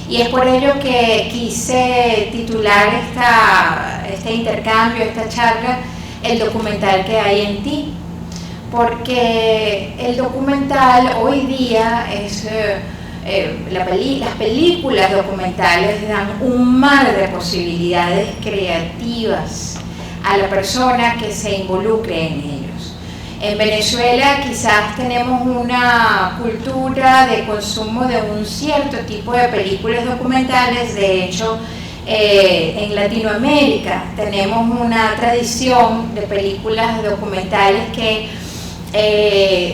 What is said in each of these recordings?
Y es por ello que quise titular este intercambio, esta charla, El documental que hay en ti. Porque el documental hoy día es, las películas documentales dan un mar de posibilidades creativas a la persona que se involucre en ellos. En Venezuela quizás tenemos una cultura de consumo de un cierto tipo de películas documentales. De hecho, en Latinoamérica tenemos una tradición de películas documentales que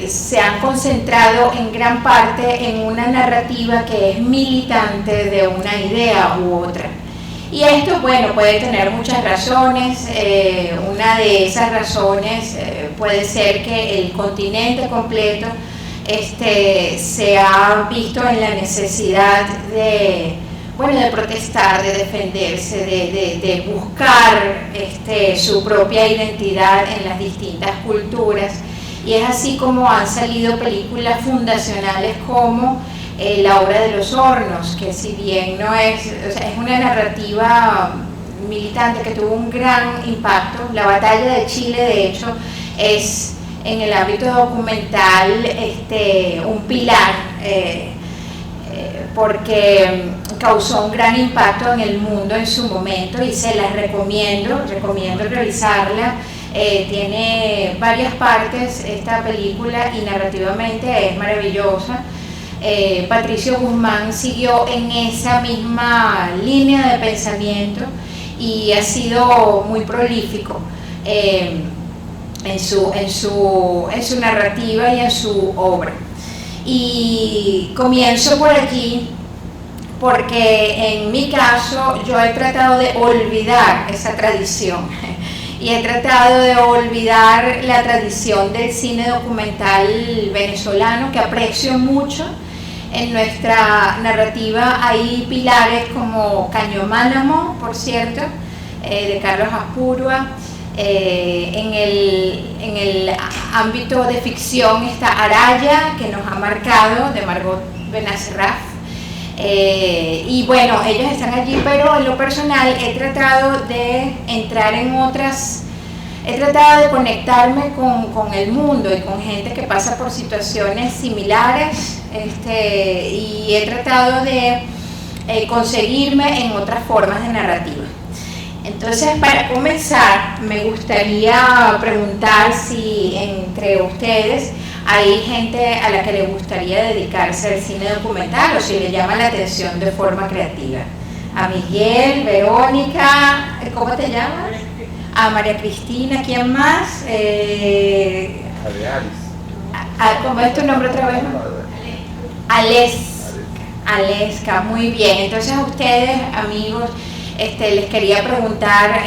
se han concentrado en gran parte en una narrativa que es militante de una idea u otra. Y esto, bueno, puede tener muchas razones. Una de esas razones puede ser que el continente completo se ha visto en la necesidad de protestar, de defenderse, de buscar su propia identidad en las distintas culturas. Y es así como han salido películas fundacionales como La Hora de los Hornos, que si bien no es, o sea, es una narrativa militante que tuvo un gran impacto. La Batalla de Chile, de hecho, es en el ámbito documental un pilar, porque causó un gran impacto en el mundo en su momento, y se las recomiendo revisarla. Tiene varias partes esta película y narrativamente es maravillosa. Patricio Guzmán siguió en esa misma línea de pensamiento y ha sido muy prolífico en su narrativa y en su obra. Y comienzo por aquí porque en mi caso yo he tratado de olvidar esa tradición y he tratado de olvidar la tradición del cine documental venezolano, que aprecio mucho. En nuestra narrativa hay pilares como Caño Mánamo, por cierto, de Carlos Aspurua. En el ámbito de ficción está Araya, que nos ha marcado, de Margot Benacerraf. Y bueno, ellos están allí, pero en lo personal he tratado de entrar en otras, he tratado de conectarme con el mundo y con gente que pasa por situaciones similares, y he tratado de conseguirme en otras formas de narrativa. Entonces, para comenzar, me gustaría preguntar si entre ustedes hay gente a la que le gustaría dedicarse al cine documental o si le llama la atención de forma creativa. A Miguel, Verónica, ¿cómo te llamas? A María Cristina, ¿quién más? ¿Cómo es tu nombre otra vez? Aleska, muy bien. Entonces a ustedes, amigos, les quería preguntar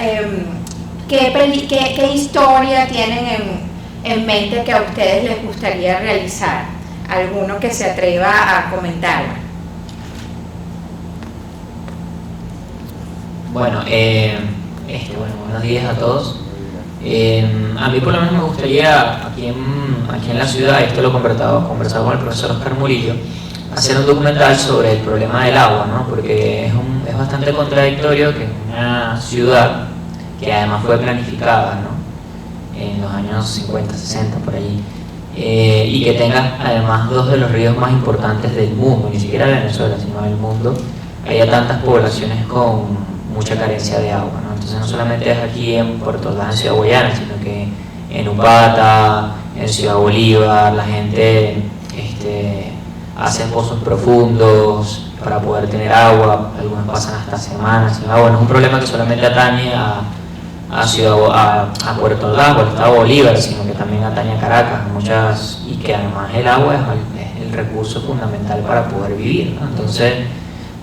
¿qué historia tienen en mente que a ustedes les gustaría realizar? ¿Alguno que se atreva a comentar? Bueno, buenos días a todos. A mí por lo menos me gustaría aquí en la ciudad, y esto lo he conversado con el profesor Oscar Murillo, hacer un documental sobre el problema del agua, ¿no? Porque es bastante contradictorio que una ciudad que además fue planificada, ¿no?, en los años 50, 60, por allí, y que tenga además dos de los ríos más importantes del mundo, ni siquiera de Venezuela, sino del mundo, haya tantas poblaciones con mucha carencia de agua, ¿no? Entonces no solamente es aquí en Puerto Ordaz, en Ciudad Guayana, sino que en Upata, en Ciudad Bolívar, la gente hace pozos profundos para poder tener agua, algunos pasan hasta semanas sin agua. No es un problema que solamente atañe a Puerto Ordaz o al estado Bolívar, sino que también atañe a Caracas, y que además el agua es el recurso fundamental para poder vivir, ¿no? Entonces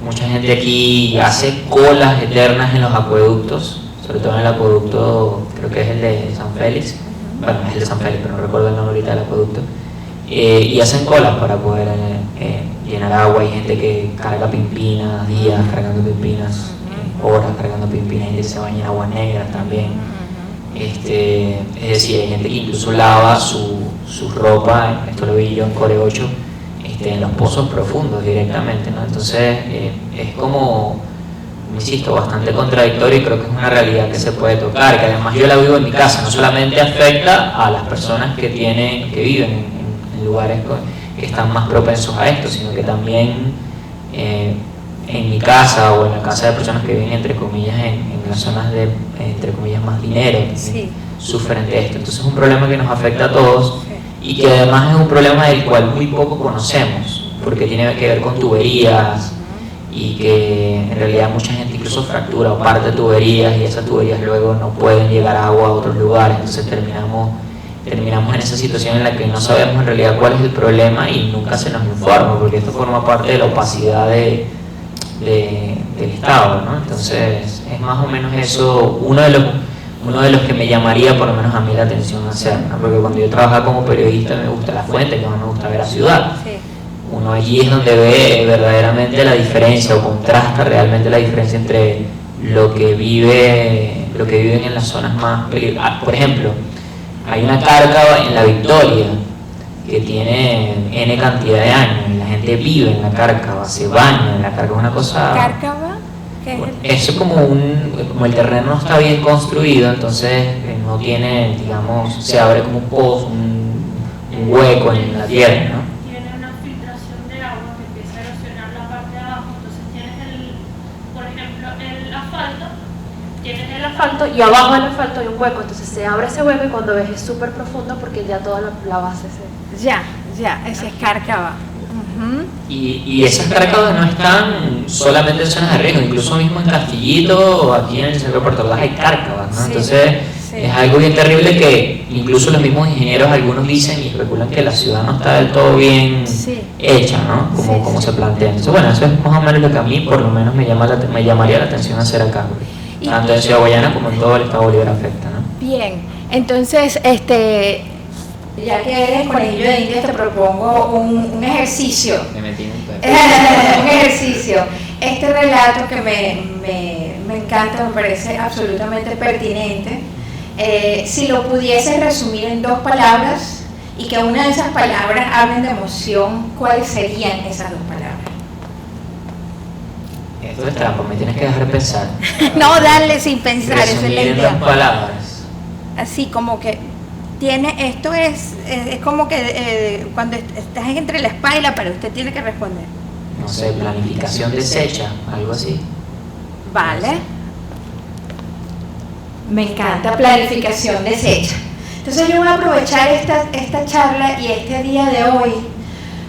mucha gente aquí hace colas eternas en los acueductos, sobre todo en el acueducto, creo que es el de San Félix, bueno, es el de San Félix, pero no recuerdo el nombre ahorita del acueducto, y hacen colas para poder llenar agua. Hay gente que carga pimpinas, días cargando pimpinas, horas cargando pimpinas, y que se baña en aguas negras también. Es decir, hay gente que incluso lava su ropa, esto lo vi yo en Core 8, en los pozos profundos directamente, ¿no? Entonces es como, insisto, bastante contradictorio y creo que es una realidad que se puede tocar, que además yo la vivo en mi casa, no solamente afecta a las personas que viven en lugares que están más propensos a esto, sino que también en mi casa o en la casa de personas que viven entre comillas en las zonas de entre comillas más dinero, sí, sufren de esto. Entonces es un problema que nos afecta a todos y que además es un problema del cual muy poco conocemos, porque tiene que ver con tuberías y que en realidad mucha gente incluso fractura o parte tuberías y esas tuberías luego no pueden llegar agua a otros lugares, entonces terminamos en esa situación en la que no sabemos en realidad cuál es el problema y nunca se nos informa, porque esto forma parte de la opacidad del Estado, ¿no? Entonces es más o menos eso uno de los que me llamaría por lo menos a mí la atención hacer, ¿no? Porque cuando yo trabajaba como periodista me gusta la fuente, que más me gusta ver la ciudad. sí. Uno allí es donde ve verdaderamente la diferencia o contrasta realmente la diferencia entre lo que viven en las zonas más peligrosas. Por ejemplo, hay una cárcava en La Victoria que tiene N cantidad de años y la gente vive en la cárcava, se baña en la cárcava, una cosa... ¿Cárcava? ¿Qué es Eso como el terreno no está bien construido, entonces no tiene, digamos, se abre como un pozo, un hueco en la tierra, ¿no? Tiene una filtración de agua que empieza a erosionar la parte de abajo, entonces tienes por ejemplo, el asfalto y abajo del asfalto hay un hueco, entonces se abre ese hueco y cuando ves es súper profundo porque ya toda la base se... Ya, ese es Cárcava. Y esas cárcavas no están solamente en zonas de riesgo, incluso mismo en Castillito o aquí en el centro de Puerto Ordaz hay cárcavas, ¿no? Sí, Entonces sí. es algo bien terrible que incluso los mismos ingenieros, algunos dicen y especulan que la ciudad no está del todo bien Sí. hecha, ¿no? Como se plantea. Entonces bueno, eso es más o menos lo que a mí por lo menos me llamaría la atención hacer acá, tanto en Ciudad Guayana como en todo el estado Bolívar afecta, ¿no? Bien, entonces, ya que eres conejillo de Indias, te propongo un ejercicio. Me metí en un Un ejercicio. Este relato que me encanta, me parece absolutamente pertinente. Si lo pudieses resumir en 2 palabras y que una de esas palabras hablen de emoción, ¿cuáles serían esas 2 palabras? Esto es trampa, me tienes que dejar pensar. No, dale sin pensar, esa es la Resumir en idea. 2 palabras. Así como que esto es como que cuando estás entre la espada y la pared, usted tiene que responder. No sé, planificación deshecha, algo así. Vale. Me encanta planificación deshecha. Entonces yo voy a aprovechar esta charla y este día de hoy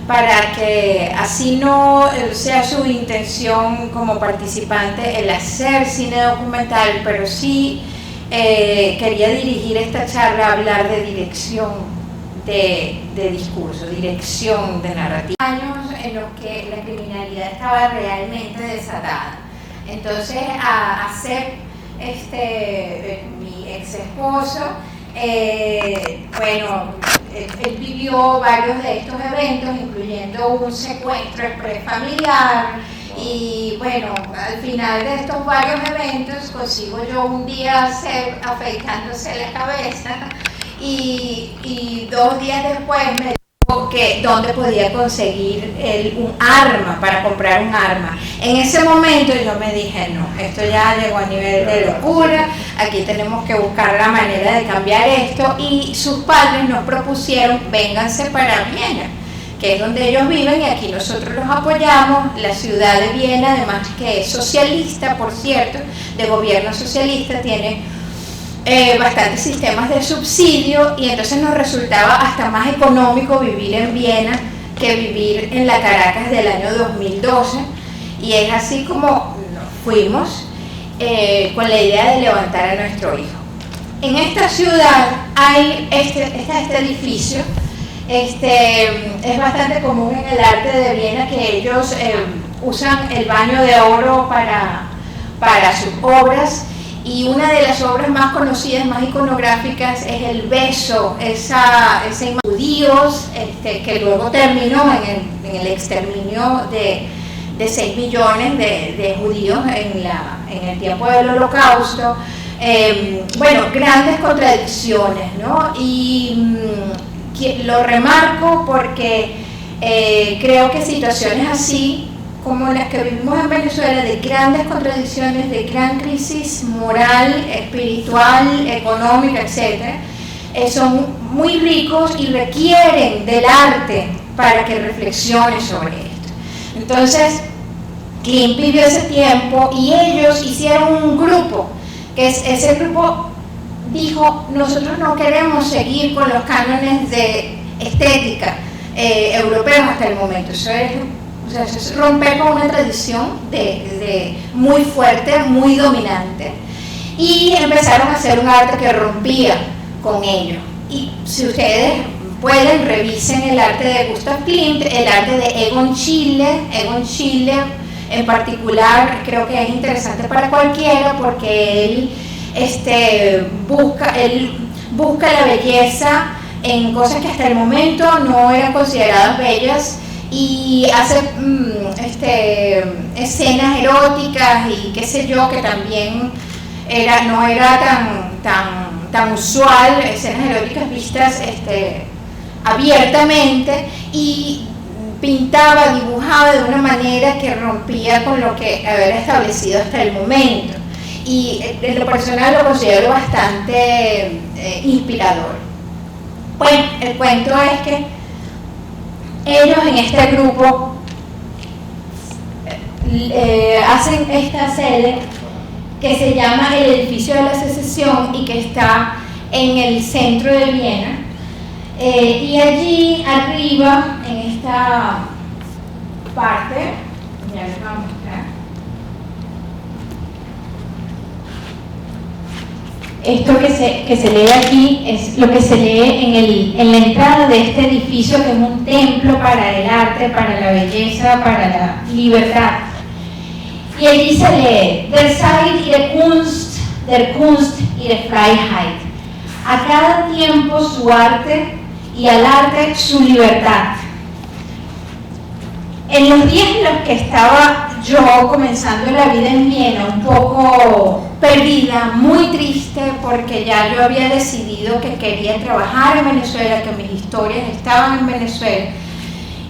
para que así no sea su intención como participante el hacer cine documental, pero sí quería dirigir esta charla a hablar de dirección de discurso, dirección de narrativa. Años en los que la criminalidad estaba realmente desatada. Entonces, a hacer mi ex esposo, bueno, él vivió varios de estos eventos, incluyendo un secuestro exprés familiar. Y bueno, al final de estos varios eventos consigo yo un día afeitándose la cabeza y 2 días después me dijo que dónde podía conseguir un arma, para comprar un arma. En ese momento yo me dije, no, esto ya llegó a nivel de locura, aquí tenemos que buscar la manera de cambiar esto, y sus padres nos propusieron, vénganse para Viena, que es donde ellos viven, y aquí nosotros los apoyamos. La ciudad de Viena, además que es socialista, por cierto, de gobierno socialista, tiene bastantes sistemas de subsidio, y entonces nos resultaba hasta más económico vivir en Viena que vivir en la Caracas del año 2012, y es así como nos fuimos con la idea de levantar a nuestro hijo. En esta ciudad hay este edificio. Es bastante común en el arte de Viena que ellos usan el baño de oro para sus obras, y una de las obras más conocidas, más iconográficas, es El Beso, ese judíos, que luego terminó en el exterminio de 6 millones de judíos en el tiempo del Holocausto. Bueno, grandes contradicciones, ¿no? Y lo remarco porque Creo que situaciones así como las que vivimos en Venezuela, de grandes contradicciones, de gran crisis moral, espiritual, económica, etc., son muy ricos y requieren del arte para que reflexione sobre esto. Entonces, Klimt vivió ese tiempo y ellos hicieron un grupo, que ese grupo dijo: nosotros no queremos seguir con los cánones de estética europeos hasta el momento. Eso es romper con una tradición muy fuerte, muy dominante, y empezaron a hacer un arte que rompía con ello. Y si ustedes pueden, revisen el arte de Gustav Klimt, el arte de Egon Schiele en particular. Creo que es interesante para cualquiera porque él busca la belleza en cosas que hasta el momento no eran consideradas bellas, y hace escenas eróticas y qué sé yo, que también no era tan usual, escenas eróticas vistas abiertamente, y pintaba, dibujaba de una manera que rompía con lo que había establecido hasta el momento, y en lo personal lo considero bastante inspirador. Bueno, el cuento es que ellos en este grupo hacen esta sede que se llama el Edificio de la Secesión y que está en el centro de Viena, y allí arriba, en esta parte, ya les voy a mostrar, esto que se lee aquí es lo que se lee en la entrada de este edificio, que es un templo para el arte, para la belleza, para la libertad. Y allí se lee: Der Zeit ihre Kunst, der Kunst ihre Freiheit. A cada tiempo su arte y al arte su libertad. En los días en los que estaba yo comenzando la vida en Viena, un poco perdida, muy triste, porque ya yo había decidido que quería trabajar en Venezuela, que mis historias estaban en Venezuela,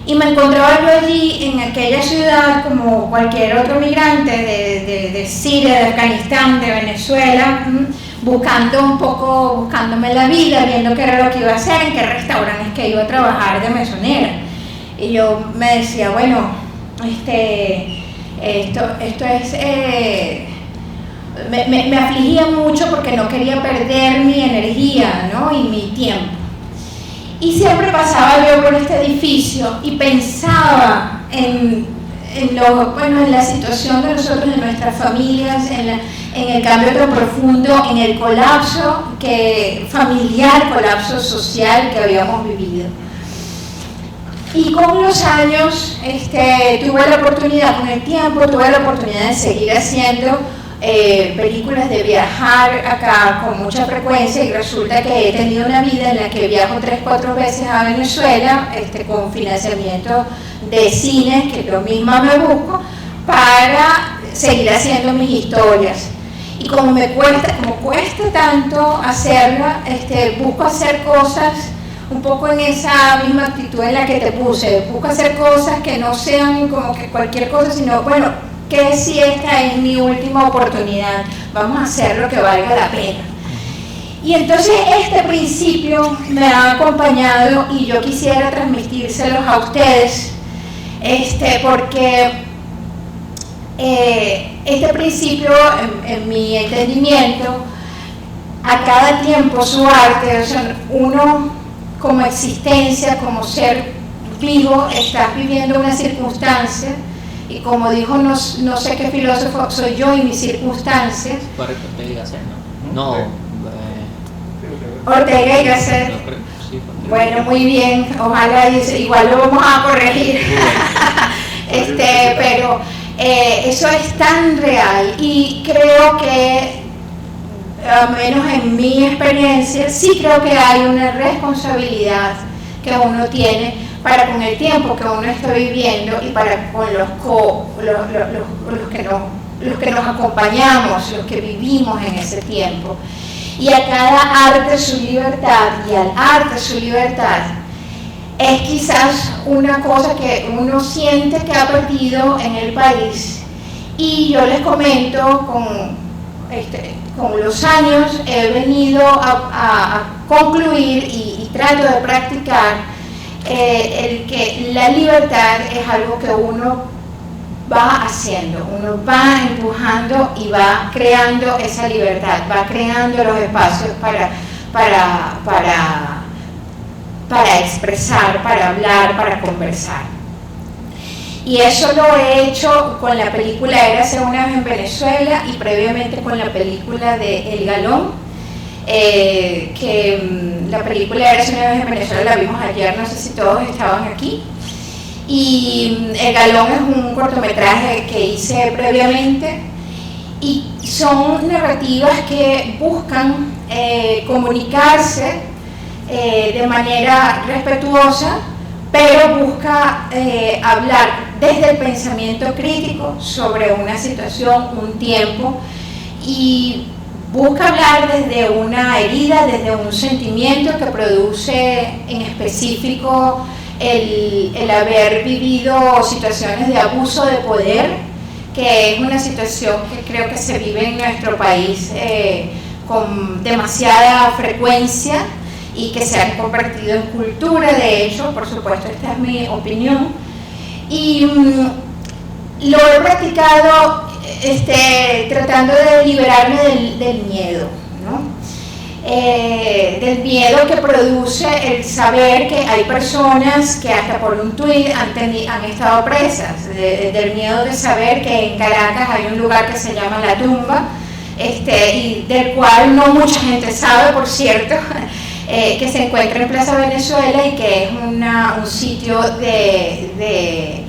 y me encontraba yo allí en aquella ciudad como cualquier otro migrante de Siria, de Afganistán, de Venezuela, buscándome la vida, viendo qué era lo que iba a hacer, en qué restaurantes que iba a trabajar de mesonera. Y yo me decía, bueno, esto es... me afligía mucho porque no quería perder mi energía, ¿no? Y mi tiempo. Y siempre pasaba yo por este edificio y pensaba en la situación de nosotros, de nuestras familias, en el cambio tan profundo, en el colapso familiar, colapso social que habíamos vivido. Y con los años tuve la oportunidad, con el tiempo, tuve la oportunidad de seguir haciendo películas, de viajar acá con mucha frecuencia, y resulta que he tenido una vida en la que viajo 3-4 veces a Venezuela con financiamiento de cines que yo misma me busco para seguir haciendo mis historias. Y como cuesta tanto hacerla, busco hacer cosas un poco en esa misma actitud en la que te puse. Busco hacer cosas que no sean como que cualquier cosa, sino, bueno, que si esta es mi última oportunidad, vamos a hacer lo que valga la pena. Y entonces este principio me ha acompañado y yo quisiera transmitírselos a ustedes, porque este principio, en mi entendimiento, a cada tiempo su arte, o sea, uno como existencia, como ser vivo, estás viviendo una circunstancia, y como dijo no sé qué filósofo, soy yo y mis circunstancias. Ortega y Gasset, ¿no? Ortega y Gasset. Bueno, muy bien, ojalá, igual lo vamos a corregir. Pero eso es tan real, y creo que, al menos en mi experiencia, sí creo que hay una responsabilidad que uno tiene para con el tiempo que uno está viviendo y para con los que nos acompañamos, los que vivimos en ese tiempo. Y a cada arte su libertad, y al arte su libertad. es quizás una cosa que uno siente que ha perdido en el país. Y yo les comento, con los años he venido a concluir y trato de practicar el que la libertad es algo que uno va haciendo, uno va empujando y va creando esa libertad, va creando los espacios para expresar, para hablar, para conversar. Y eso lo he hecho con la película Érase una vez en Venezuela y previamente con la película de El Galón, que la película Érase una vez en Venezuela la vimos ayer, no sé si todos estaban aquí. Y El Galón es un cortometraje que hice previamente y son narrativas que buscan comunicarse de manera respetuosa, pero busca hablar desde el pensamiento crítico sobre una situación, un tiempo, y busca hablar desde una herida, desde un sentimiento que produce en específico el haber vivido situaciones de abuso de poder, que es una situación que creo que se vive en nuestro país con demasiada frecuencia y que se han convertido en cultura. De hecho, por supuesto, esta es mi opinión, y lo he practicado tratando de liberarme del miedo, ¿no? Del miedo que produce el saber que hay personas que hasta por un tuit han estado presas, del miedo de saber que en Caracas hay un lugar que se llama La Tumba, y del cual no mucha gente sabe, por cierto, que se encuentra en Plaza Venezuela y que es un sitio de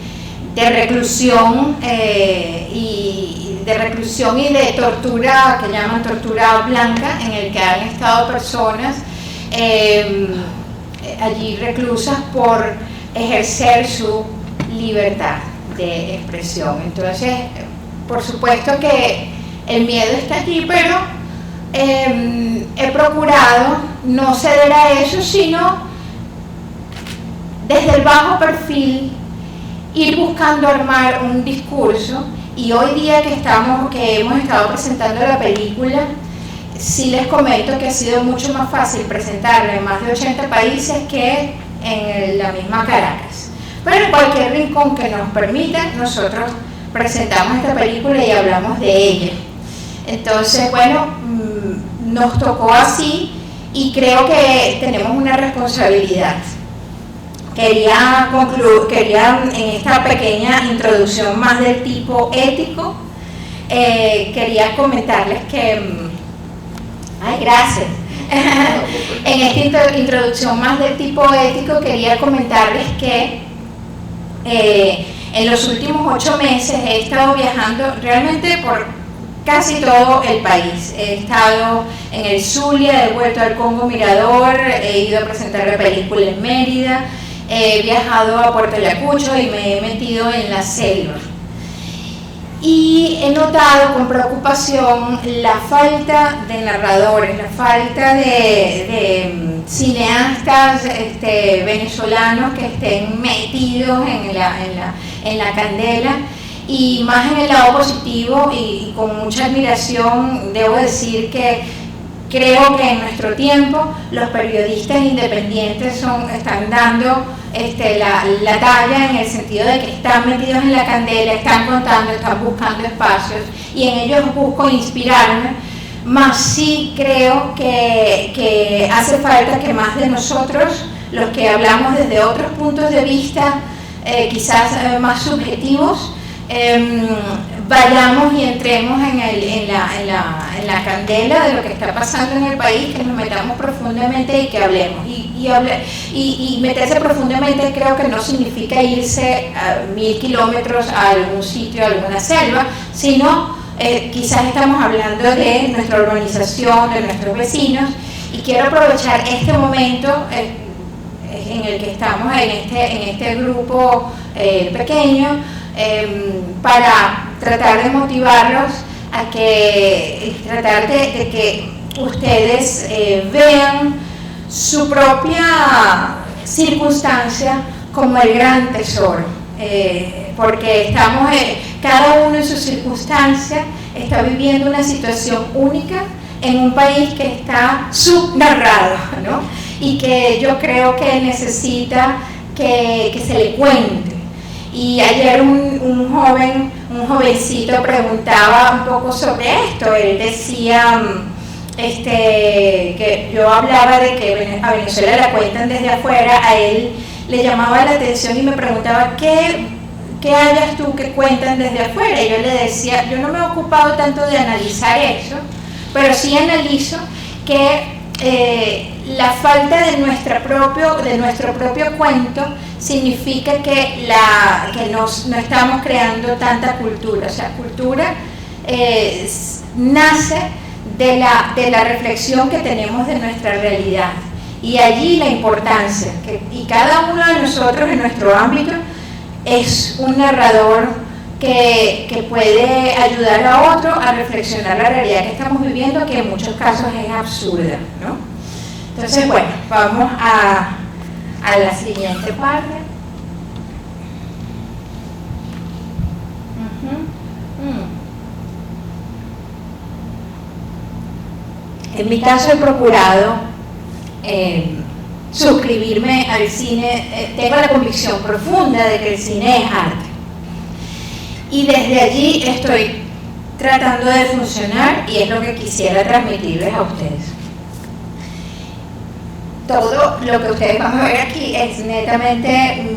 reclusión y de tortura, que llaman tortura blanca, en el que han estado personas allí reclusas por ejercer su libertad de expresión. Entonces, por supuesto que el miedo está allí, pero he procurado no ceder a eso, sino desde el bajo perfil ir buscando armar un discurso. Y hoy día que hemos estado presentando la película, sí les comento que ha sido mucho más fácil presentarla en más de 80 países que en la misma Caracas. Pero en cualquier rincón que nos permita, nosotros presentamos esta película y hablamos de ella. Entonces, bueno, nos tocó así y creo que tenemos una responsabilidad. Quería en esta pequeña introducción más del tipo ético, quería comentarles que, gracias. En esta introducción más del tipo ético quería comentarles que en los últimos 8 meses he estado viajando realmente por casi todo el país. He estado en el Zulia, he vuelto al Congo Mirador, he ido a presentar la película en Mérida, he viajado a Puerto Ayacucho y me he metido en la selva. Y he notado con preocupación la falta de narradores, la falta de cineastas venezolanos que estén metidos en la candela, y más en el lado positivo, y con mucha admiración debo decir que creo que en nuestro tiempo los periodistas independientes están dando la talla, en el sentido de que están metidos en la candela, están contando, están buscando espacios, y en ellos busco inspirarme. Más sí creo que hace falta que más de nosotros, los que hablamos desde otros puntos de vista quizás más subjetivos, vayamos y entremos en la candela de lo que está pasando en el país, que nos metamos profundamente y que hablemos. Y meterse profundamente creo que no significa irse a 1000 kilómetros a algún sitio, a alguna selva, sino quizás estamos hablando de nuestra urbanización, de nuestros vecinos, y quiero aprovechar este momento en el que estamos, en este grupo pequeño, para tratar de motivarlos a tratar de que ustedes vean su propia circunstancia como el gran tesoro, porque estamos, cada uno en su circunstancia está viviendo una situación única en un país que está subnarrado, ¿no? Y que yo creo que necesita que se le cuente. Y ayer un jovencito preguntaba un poco sobre esto. Él decía que yo hablaba de que a Venezuela la cuentan desde afuera. A él le llamaba la atención y me preguntaba ¿qué hayas tú que cuentan desde afuera? Y yo le decía, yo no me he ocupado tanto de analizar eso, pero sí analizo que la falta de nuestro propio cuento significa que no estamos creando tanta cultura. O sea, cultura nace de la reflexión que tenemos de nuestra realidad, y allí la importancia, y cada uno de nosotros en nuestro ámbito es un narrador que puede ayudar a otro a reflexionar la realidad que estamos viviendo, que en muchos casos es absurda, ¿no? Entonces, bueno, vamos a la siguiente parte. En mi caso he procurado suscribirme al cine, tengo la convicción profunda de que el cine es arte. Y desde allí estoy tratando de funcionar, y es lo que quisiera transmitirles a ustedes. Todo lo que ustedes van a ver aquí es netamente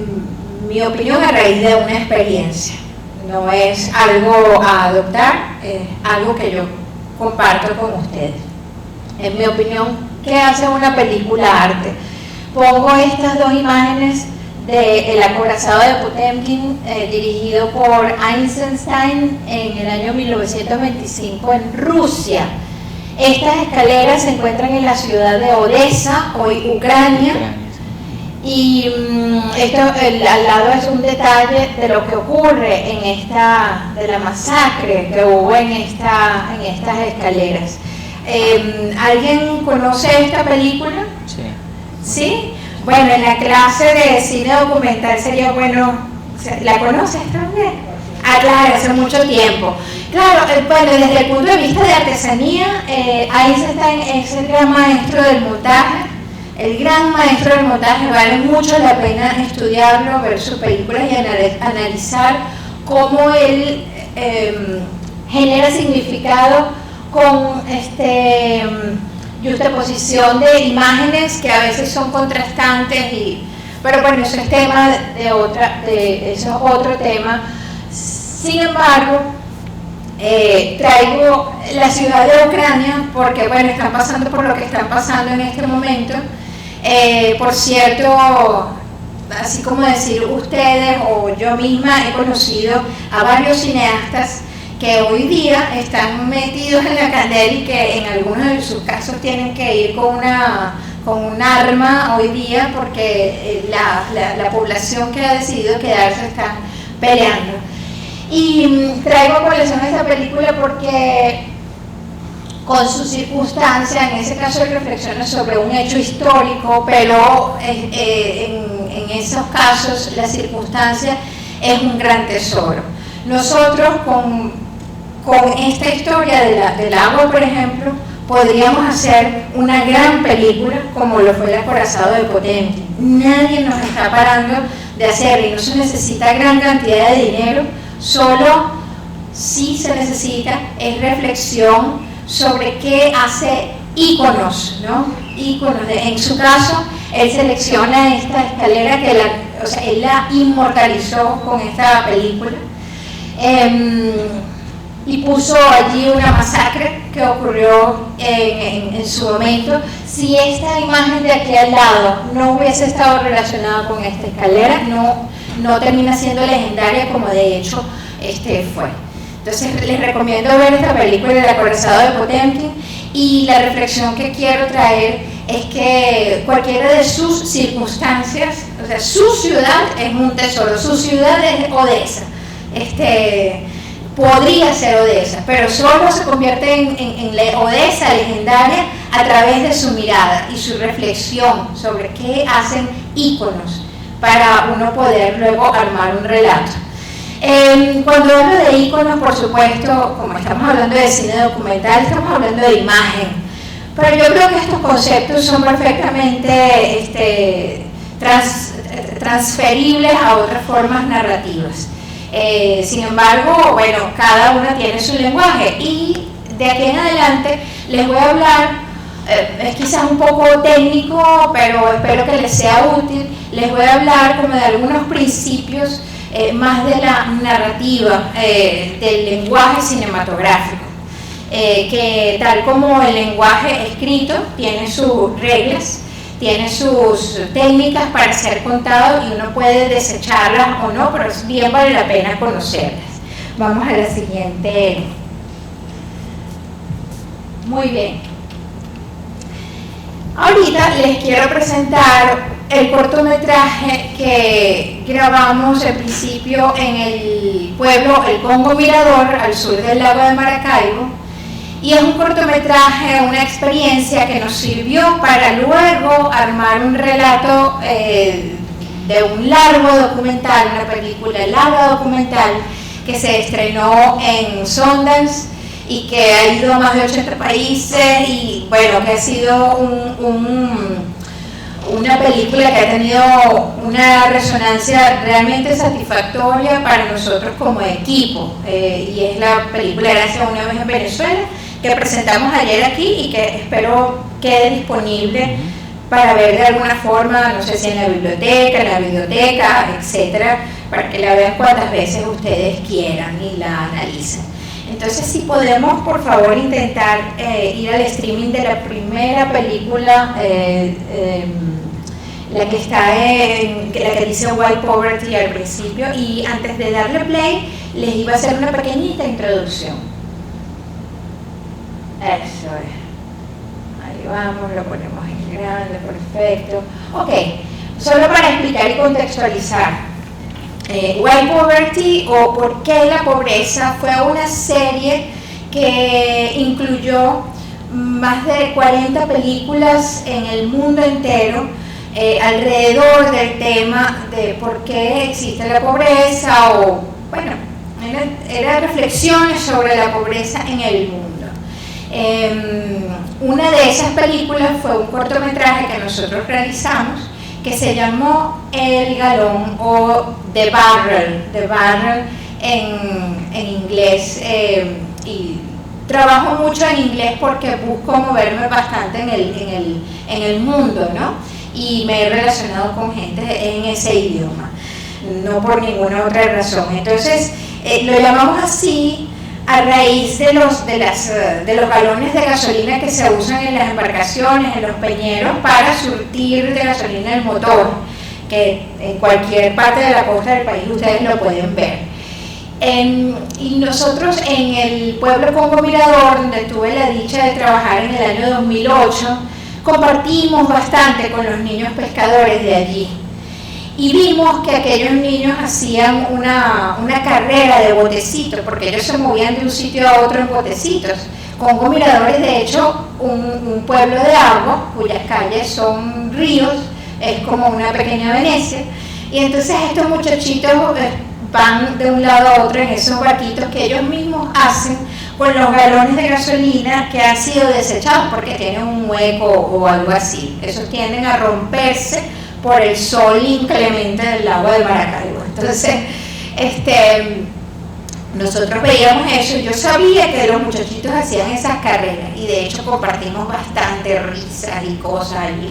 mi opinión a raíz de una experiencia. No es algo a adoptar, es algo que yo comparto con ustedes. En mi opinión, ¿qué hace una película arte? Pongo estas dos imágenes de El acorazado de Potemkin, dirigido por Eisenstein en el año 1925 en Rusia. Estas escaleras se encuentran en la ciudad de Odessa, hoy Ucrania, y esto al lado es un detalle de lo que ocurre de la masacre que hubo en estas escaleras. ¿Alguien conoce esta película? Sí. ¿Sí? Bueno, en la clase de cine documental sería bueno. ¿La conoces también? Ah, claro, hace mucho tiempo. Claro, bueno, desde el punto de vista de artesanía, Einstein es el gran maestro del montaje. El gran maestro del montaje, vale mucho la pena estudiarlo, ver sus películas y analizar cómo él genera significado con juxtaposición de imágenes que a veces son contrastantes, pero bueno, eso es tema eso es otro tema. Sin embargo, traigo la ciudad de Ucrania porque bueno, están pasando por lo que están pasando en este momento. Por cierto, así como decir ustedes o yo misma he conocido a varios cineastas que hoy día están metidos en la candela y que en algunos de sus casos tienen que ir con un arma hoy día porque la población que ha decidido quedarse está peleando. Y traigo a colación esta película porque con su circunstancia, en ese caso él reflexiona sobre un hecho histórico, pero en esos casos la circunstancia es un gran tesoro. Nosotros con esta historia del agua, por ejemplo, podríamos hacer una gran película como lo fue El acorazado de Potemkin. Nadie nos está parando de hacerlo y no se necesita gran cantidad de dinero, solo sí se necesita es reflexión sobre qué hace íconos, ¿no? Íconos. En su caso, él selecciona esta escalera que él la inmortalizó con esta película. Y puso allí una masacre que ocurrió en su momento. Si esta imagen de aquí al lado no hubiese estado relacionada con esta escalera, no termina siendo legendaria como de hecho fue. Entonces les recomiendo ver esta película El acorazado de Potemkin, y la reflexión que quiero traer es que cualquiera de sus circunstancias, o sea, su ciudad es un tesoro, su ciudad es Odessa. podría ser Odessa, pero solo se convierte en la Odessa legendaria a través de su mirada y su reflexión sobre qué hacen íconos para uno poder luego armar un relato. Cuando hablo de íconos, por supuesto, como estamos hablando de cine documental, estamos hablando de imagen, pero yo creo que estos conceptos son perfectamente transferibles a otras formas narrativas. Sin embargo, bueno, cada una tiene su lenguaje y de aquí en adelante les voy a hablar, es quizás un poco técnico, pero espero que les sea útil, les voy a hablar como de algunos principios más de la narrativa, del lenguaje cinematográfico, que tal como el lenguaje escrito tiene sus reglas, tiene sus técnicas para ser contado y uno puede desecharlas o no, pero bien vale la pena conocerlas. Vamos a la siguiente. Muy bien. Ahorita les quiero presentar el cortometraje que grabamos al principio en el pueblo El Congo Mirador, al sur del lago de Maracaibo. Y es un cortometraje, una experiencia que nos sirvió para luego armar un relato de un largo documental, una película larga documental que se estrenó en Sundance y que ha ido a más de 80 países y bueno, que ha sido una película que ha tenido una resonancia realmente satisfactoria para nosotros como equipo, y es la película Gracias una vez en Venezuela, que presentamos ayer aquí y que espero quede disponible para ver de alguna forma, no sé si en la biblioteca, etcétera, para que la vean cuantas veces ustedes quieran y la analicen. Entonces, si podemos, por favor, intentar ir al streaming de la primera película, la que está la que dice White Poverty al principio, y antes de darle play, les iba a hacer una pequeñita introducción. Eso es. Ahí vamos, lo ponemos en grande, perfecto. Ok, solo para explicar y contextualizar. White Poverty, o Por qué la pobreza, fue una serie que incluyó más de 40 películas en el mundo entero alrededor del tema de por qué existe la pobreza, o bueno, eran reflexiones sobre la pobreza en el mundo. Una de esas películas fue un cortometraje que nosotros realizamos que se llamó El Galón, o The Barrel en inglés, y trabajo mucho en inglés porque busco moverme bastante en el mundo, ¿no? Y me he relacionado con gente en ese idioma, no por ninguna otra razón. Entonces, lo llamamos así a raíz de los galones de gasolina que se usan en las embarcaciones, en los peñeros, para surtir de gasolina el motor, que en cualquier parte de la costa del país ustedes lo pueden ver. Y nosotros en el pueblo Congo Mirador, donde tuve la dicha de trabajar en el año 2008, compartimos bastante con los niños pescadores de allí. Y vimos que aquellos niños hacían una carrera de botecitos, porque ellos se movían de un sitio a otro en botecitos. Congo Mirador es de hecho un pueblo de agua, cuyas calles son ríos, es como una pequeña Venecia. Y entonces estos muchachitos van de un lado a otro en esos barquitos que ellos mismos hacen con los galones de gasolina que han sido desechados porque tienen un hueco o algo así. Esos tienden a romperse por el sol inclemente del lago de Maracaibo. Entonces, nosotros veíamos eso, yo sabía que los muchachitos hacían esas carreras y de hecho compartimos bastante risas y cosas allí.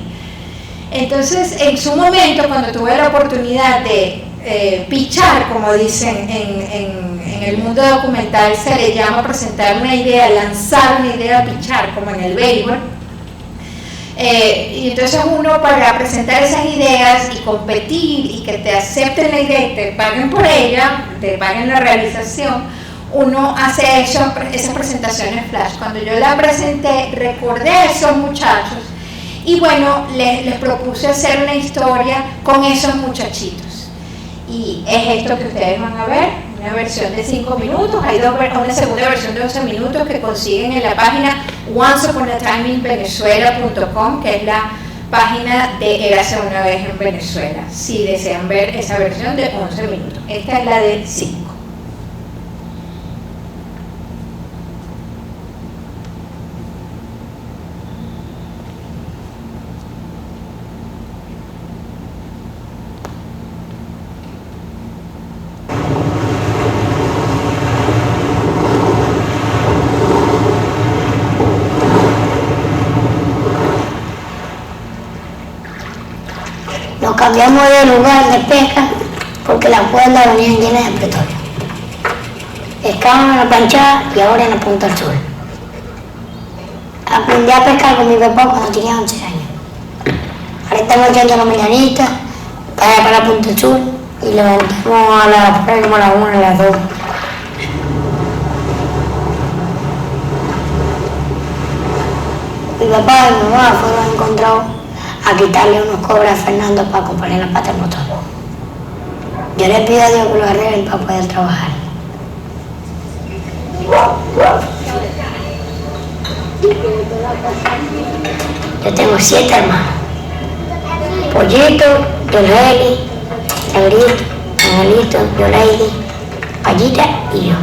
Entonces, en su momento, cuando tuve la oportunidad de pichar, como dicen en el mundo documental, se le llama presentar una idea, lanzar una idea, pichar, como en el béisbol. Y entonces uno, para presentar esas ideas y competir y que te acepten la idea y te paguen por ella, te paguen la realización, uno hace esas presentaciones flash. Cuando yo la presenté, recordé a esos muchachos y bueno, les propuse hacer una historia con esos muchachitos. Y es esto que ustedes van a ver. una versión de 5 minutos, hay una segunda versión de 11 minutos que consiguen en la página onceuponatimeinvenezuela.com, que es la página de Érase una vez en Venezuela, si desean ver esa versión de 11 minutos. Esta es la de 5. Nos cambiamos de lugar de pesca porque las cuerdas venían llenas de petróleo. Pescábamos en la planchada y ahora en la Punta del Sur. Aprendí a pescar con mi papá cuando tenía 11 años. Ahora estamos echando la mañanita para la Punta del Sur y levantamos a las 1, a las 2. Mi papá y mi mamá fueron encontrados a quitarle unos cobres a Fernando para comprarle la pata al motor. Yo le pido a Dios que lo arregle para poder trabajar. Yo tengo 7 hermanos. Pollito, Yoleli, Negrito, Angelito, Yoleidi, Payita y yo.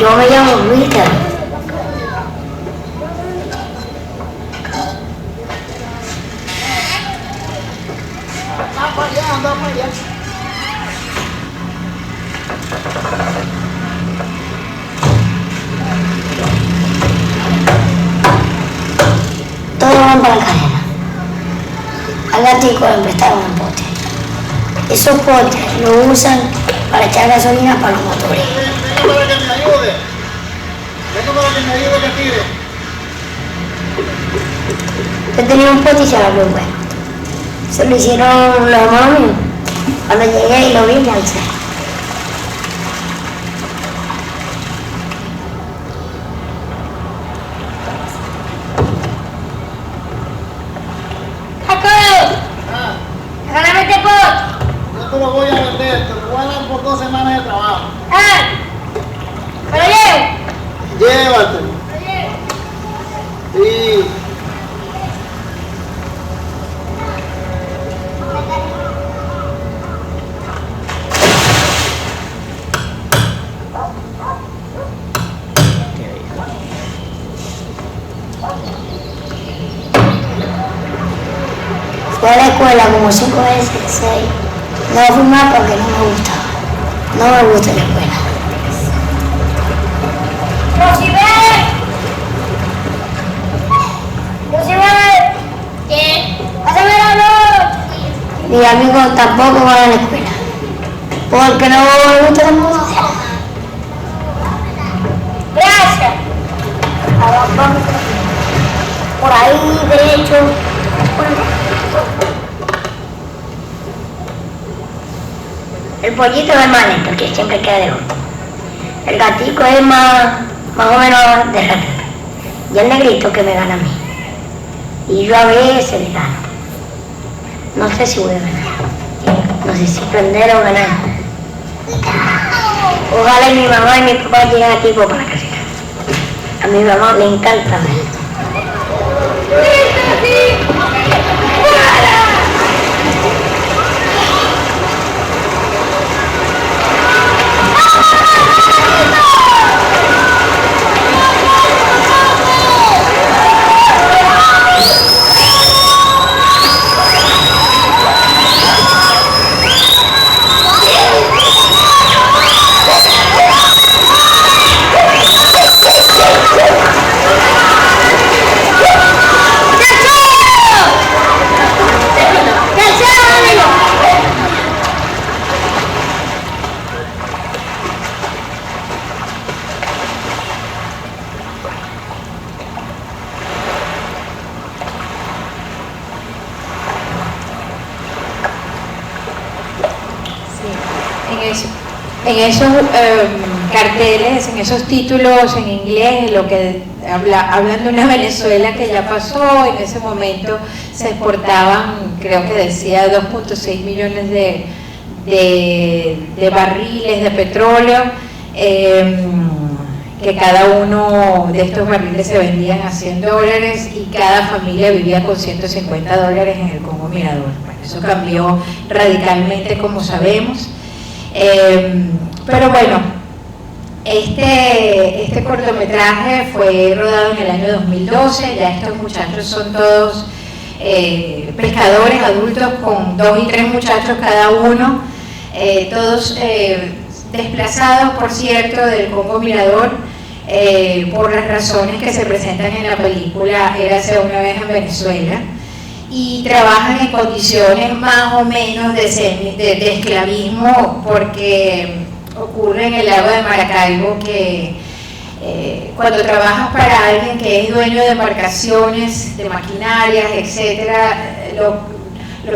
Yo me llamo Luis David. Anda para allá. Todos van para la cadena. Al gatico le prestaron un pote. Esos potes lo usan para echar gasolina para los motores. Venga para que me ayude. Venga para que me ayude que tire. Yo tenía un pote y se lo abrió bueno. Se lo hicieron los hermanos míos. Cuando llegué y lo vi, me alcé. Yo te lo voy a vender, te lo voy a dar por 2 semanas de trabajo. ¿Me lo llevo? Llévatelo. Sí. Fui a la escuela como 5 veces, 6. No fui más porque no me gustaba. No me gusta la escuela. ¿Qué? ¡Pásame la luz! Mis amigos tampoco van a la escuela. Porque no me gusta la música. Gracias. Ahora vamos por ahí derecho. El pollito es más lento, que siempre queda de último. El gatico es más o menos de rápido. Y el negrito que me gana a mí. Y yo a veces le gano. No sé si voy a ganar. No sé si perder o ganar. Ojalá mi mamá y mi papá lleguen a tiempo para la carrera. A mi mamá le encanta ver. En esos carteles, en esos títulos en inglés, lo que hablan de una Venezuela que ya pasó. En ese momento se exportaban, creo que decía 2.6 millones de barriles de petróleo, que cada uno de estos barriles se vendían a $100 y cada familia vivía con $150 en el Congo Mirador. Bueno, eso cambió radicalmente, como sabemos, pero bueno, este cortometraje fue rodado en el año 2012, ya estos muchachos son todos pescadores adultos con 2 y 3 muchachos cada uno, todos desplazados, por cierto, del Congo Mirador, por las razones que se presentan en la película Érase una vez en Venezuela, y trabajan en condiciones más o menos de esclavismo, porque ocurre en el lago de Maracaibo que cuando trabajas para alguien que es dueño de embarcaciones, de maquinarias, etcétera, lo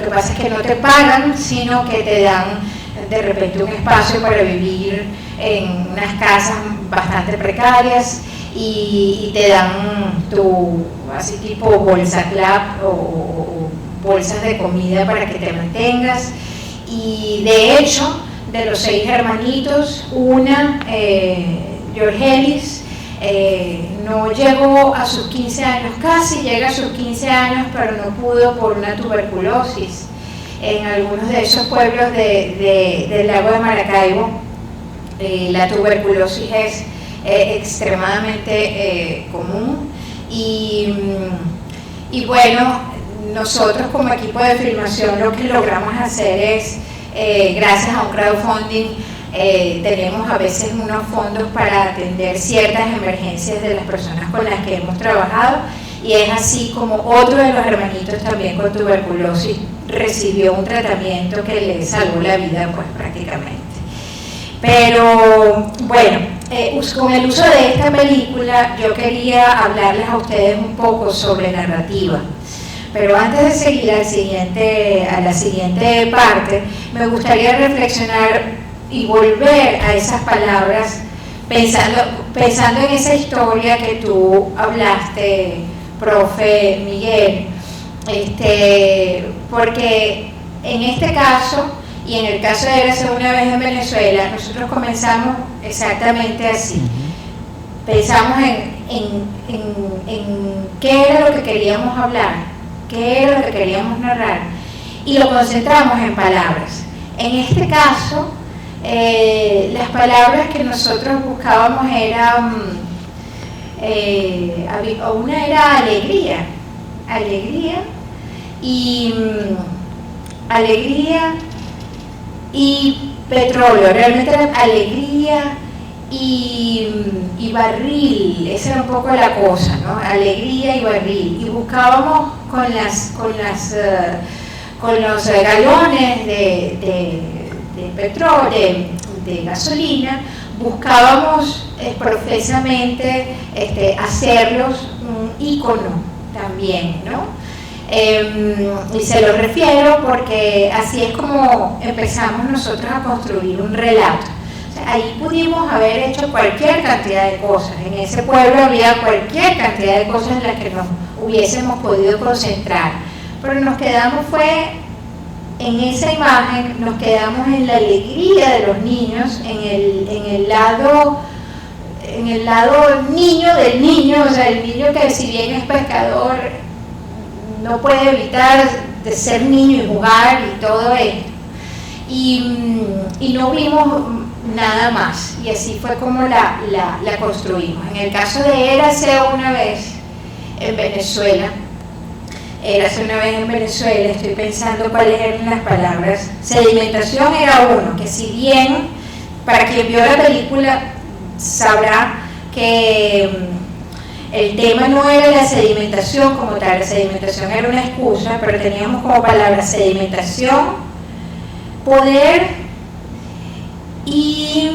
que pasa es que no te pagan, sino que te dan de repente un espacio para vivir en unas casas bastante precarias y te dan tu, así tipo bolsa club o bolsas de comida para que te mantengas. Y de hecho, de los 6 hermanitos, una, Georgelis, no llegó a sus 15 años, casi llega a sus 15 años, pero no pudo por una tuberculosis. En algunos de esos pueblos del lago de Maracaibo, la tuberculosis es extremadamente común y bueno, nosotros como equipo de filmación lo que logramos hacer es, gracias a un crowdfunding, tenemos a veces unos fondos para atender ciertas emergencias de las personas con las que hemos trabajado, y es así como otro de los hermanitos también con tuberculosis recibió un tratamiento que le salvó la vida, pues prácticamente. Pero bueno, con el uso de esta película yo quería hablarles a ustedes un poco sobre narrativa. Pero antes de seguir a la siguiente parte, me gustaría reflexionar y volver a esas palabras, pensando en esa historia que tú hablaste, profe Miguel, porque en este caso, y en el caso de Érase una vez en Venezuela, nosotros comenzamos exactamente así. Pensamos en qué era lo que queríamos hablar, qué era lo que queríamos narrar, y lo concentramos en palabras. En este caso, las palabras que nosotros buscábamos eran, una era alegría y petróleo, realmente era alegría y barril, esa era un poco la cosa, ¿no? Alegría y barril, y buscábamos con los galones de petróleo, de gasolina, buscábamos profesamente hacerlos un ícono también, ¿no? Y se lo refiero porque así es como empezamos nosotros a construir un relato. O sea, ahí pudimos haber hecho cualquier cantidad de cosas, en ese pueblo había cualquier cantidad de cosas en las que nos hubiésemos podido concentrar, pero nos quedamos en esa imagen, nos quedamos en la alegría de los niños, en el lado niño del niño, o sea, el niño que si bien es pescador, no puede evitar de ser niño y jugar y todo esto. Y no vimos nada más, y así fue como la construimos. En el caso de Érase una vez en Venezuela, estoy pensando cuáles eran las palabras. Sedimentación era uno, que si bien, para quien vio la película, sabrá que el tema no era la sedimentación como tal, la sedimentación era una excusa, pero teníamos como palabra sedimentación, poder y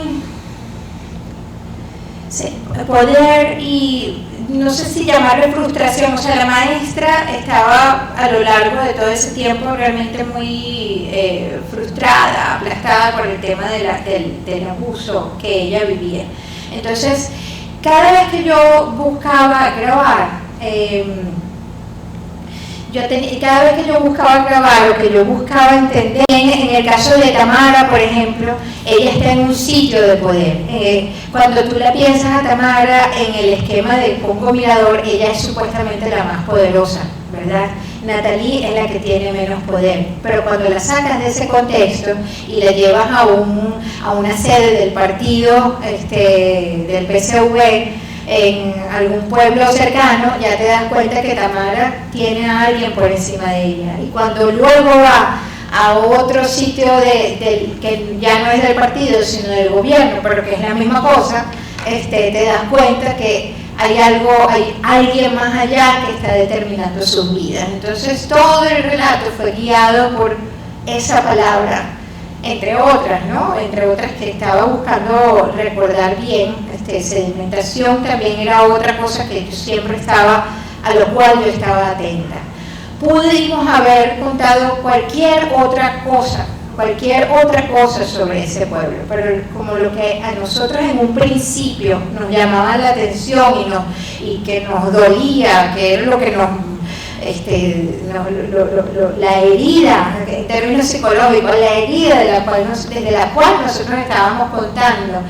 no sé si llamarlo frustración. O sea, la maestra estaba a lo largo de todo ese tiempo realmente muy frustrada, aplastada por el tema del abuso que ella vivía. Entonces, cada vez que yo buscaba grabar, cada vez que yo buscaba grabar o que yo buscaba entender, en el caso de Tamara, por ejemplo, ella está en un sitio de poder. Cuando tú la piensas a Tamara en el esquema del Congo Mirador, ella es supuestamente la más poderosa, ¿verdad? Natalie es la que tiene menos poder, pero cuando la sacas de ese contexto y la llevas a una sede del partido del PCV, en algún pueblo cercano, ya te das cuenta que Tamara tiene a alguien por encima de ella. Y cuando luego va a otro sitio que ya no es del partido, sino del gobierno, pero que es la misma cosa, te das cuenta que hay alguien más allá que está determinando sus vidas. Entonces todo el relato fue guiado por esa palabra, entre otras, ¿no? Entre otras que estaba buscando recordar bien. Sedimentación también era otra cosa que yo siempre a lo cual yo estaba atenta. Pudimos haber contado cualquier otra cosa sobre ese pueblo, pero como lo que a nosotros en un principio nos llamaba la atención y que nos dolía, que era lo que la herida, en términos psicológicos, la herida desde la cual nosotros estábamos contando,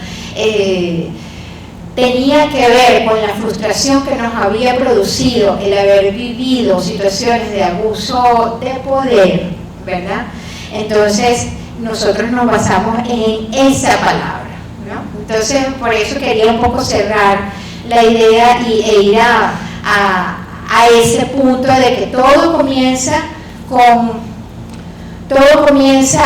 tenía que ver con la frustración que nos había producido el haber vivido situaciones de abuso de poder, ¿verdad? Entonces nosotros nos basamos en esa palabra, ¿no? Entonces por eso quería un poco cerrar la idea e ir a ese punto de que todo comienza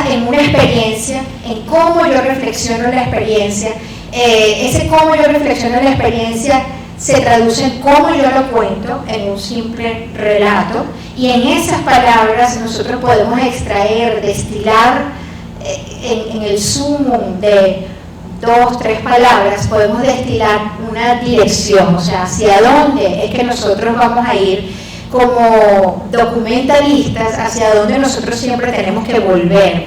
en una experiencia, en cómo yo reflexiono la experiencia. Ese cómo yo reflexiono la experiencia se traduce en cómo yo lo cuento en un simple relato, y en esas palabras nosotros podemos extraer, destilar en el sumum de 2, 3 palabras, podemos destilar una dirección, o sea, hacia dónde es que nosotros vamos a ir como documentalistas, hacia dónde nosotros siempre tenemos que volver.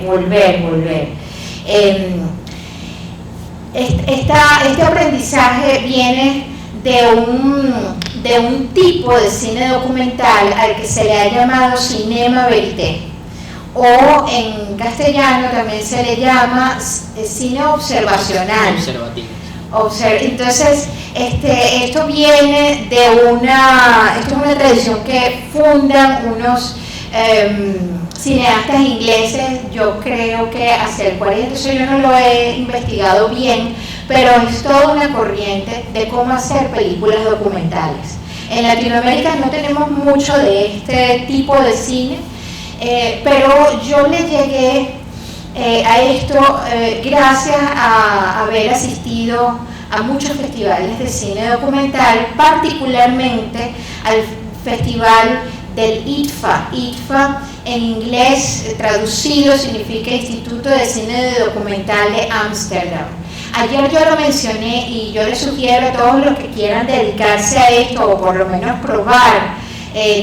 Este aprendizaje viene de un tipo de cine documental al que se le ha llamado cinema verité, o en castellano también se le llama cine observacional. Entonces, esto viene de una tradición que fundan unos cineastas ingleses, yo creo que hacia el 40, eso yo no lo he investigado bien, pero es toda una corriente de cómo hacer películas documentales. En Latinoamérica no tenemos mucho de este tipo de cine, pero yo le llegué a esto gracias a haber asistido a muchos festivales de cine documental, particularmente al festival del IDFA. IDFA en inglés traducido significa Instituto de Cine Documental de Ámsterdam. Ayer yo lo mencioné y yo les sugiero a todos los que quieran dedicarse a esto o por lo menos probar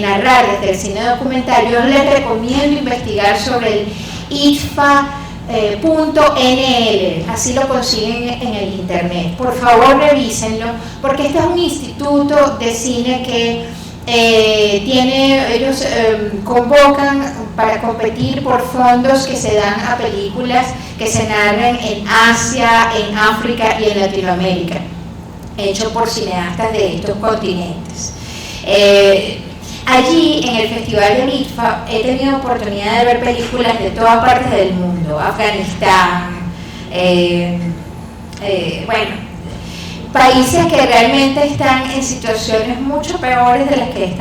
narrar desde el cine documental, yo les recomiendo investigar sobre el IDFA.nl, así lo consiguen en el internet. Por favor revísenlo, porque este es un instituto de cine que ellos convocan para competir por fondos que se dan a películas que se narran en Asia, en África y en Latinoamérica, hecho por cineastas de estos continentes. Allí, en el Festival de IDFA, he tenido oportunidad de ver películas de todas partes del mundo, Afganistán, países que realmente están en situaciones mucho peores de las que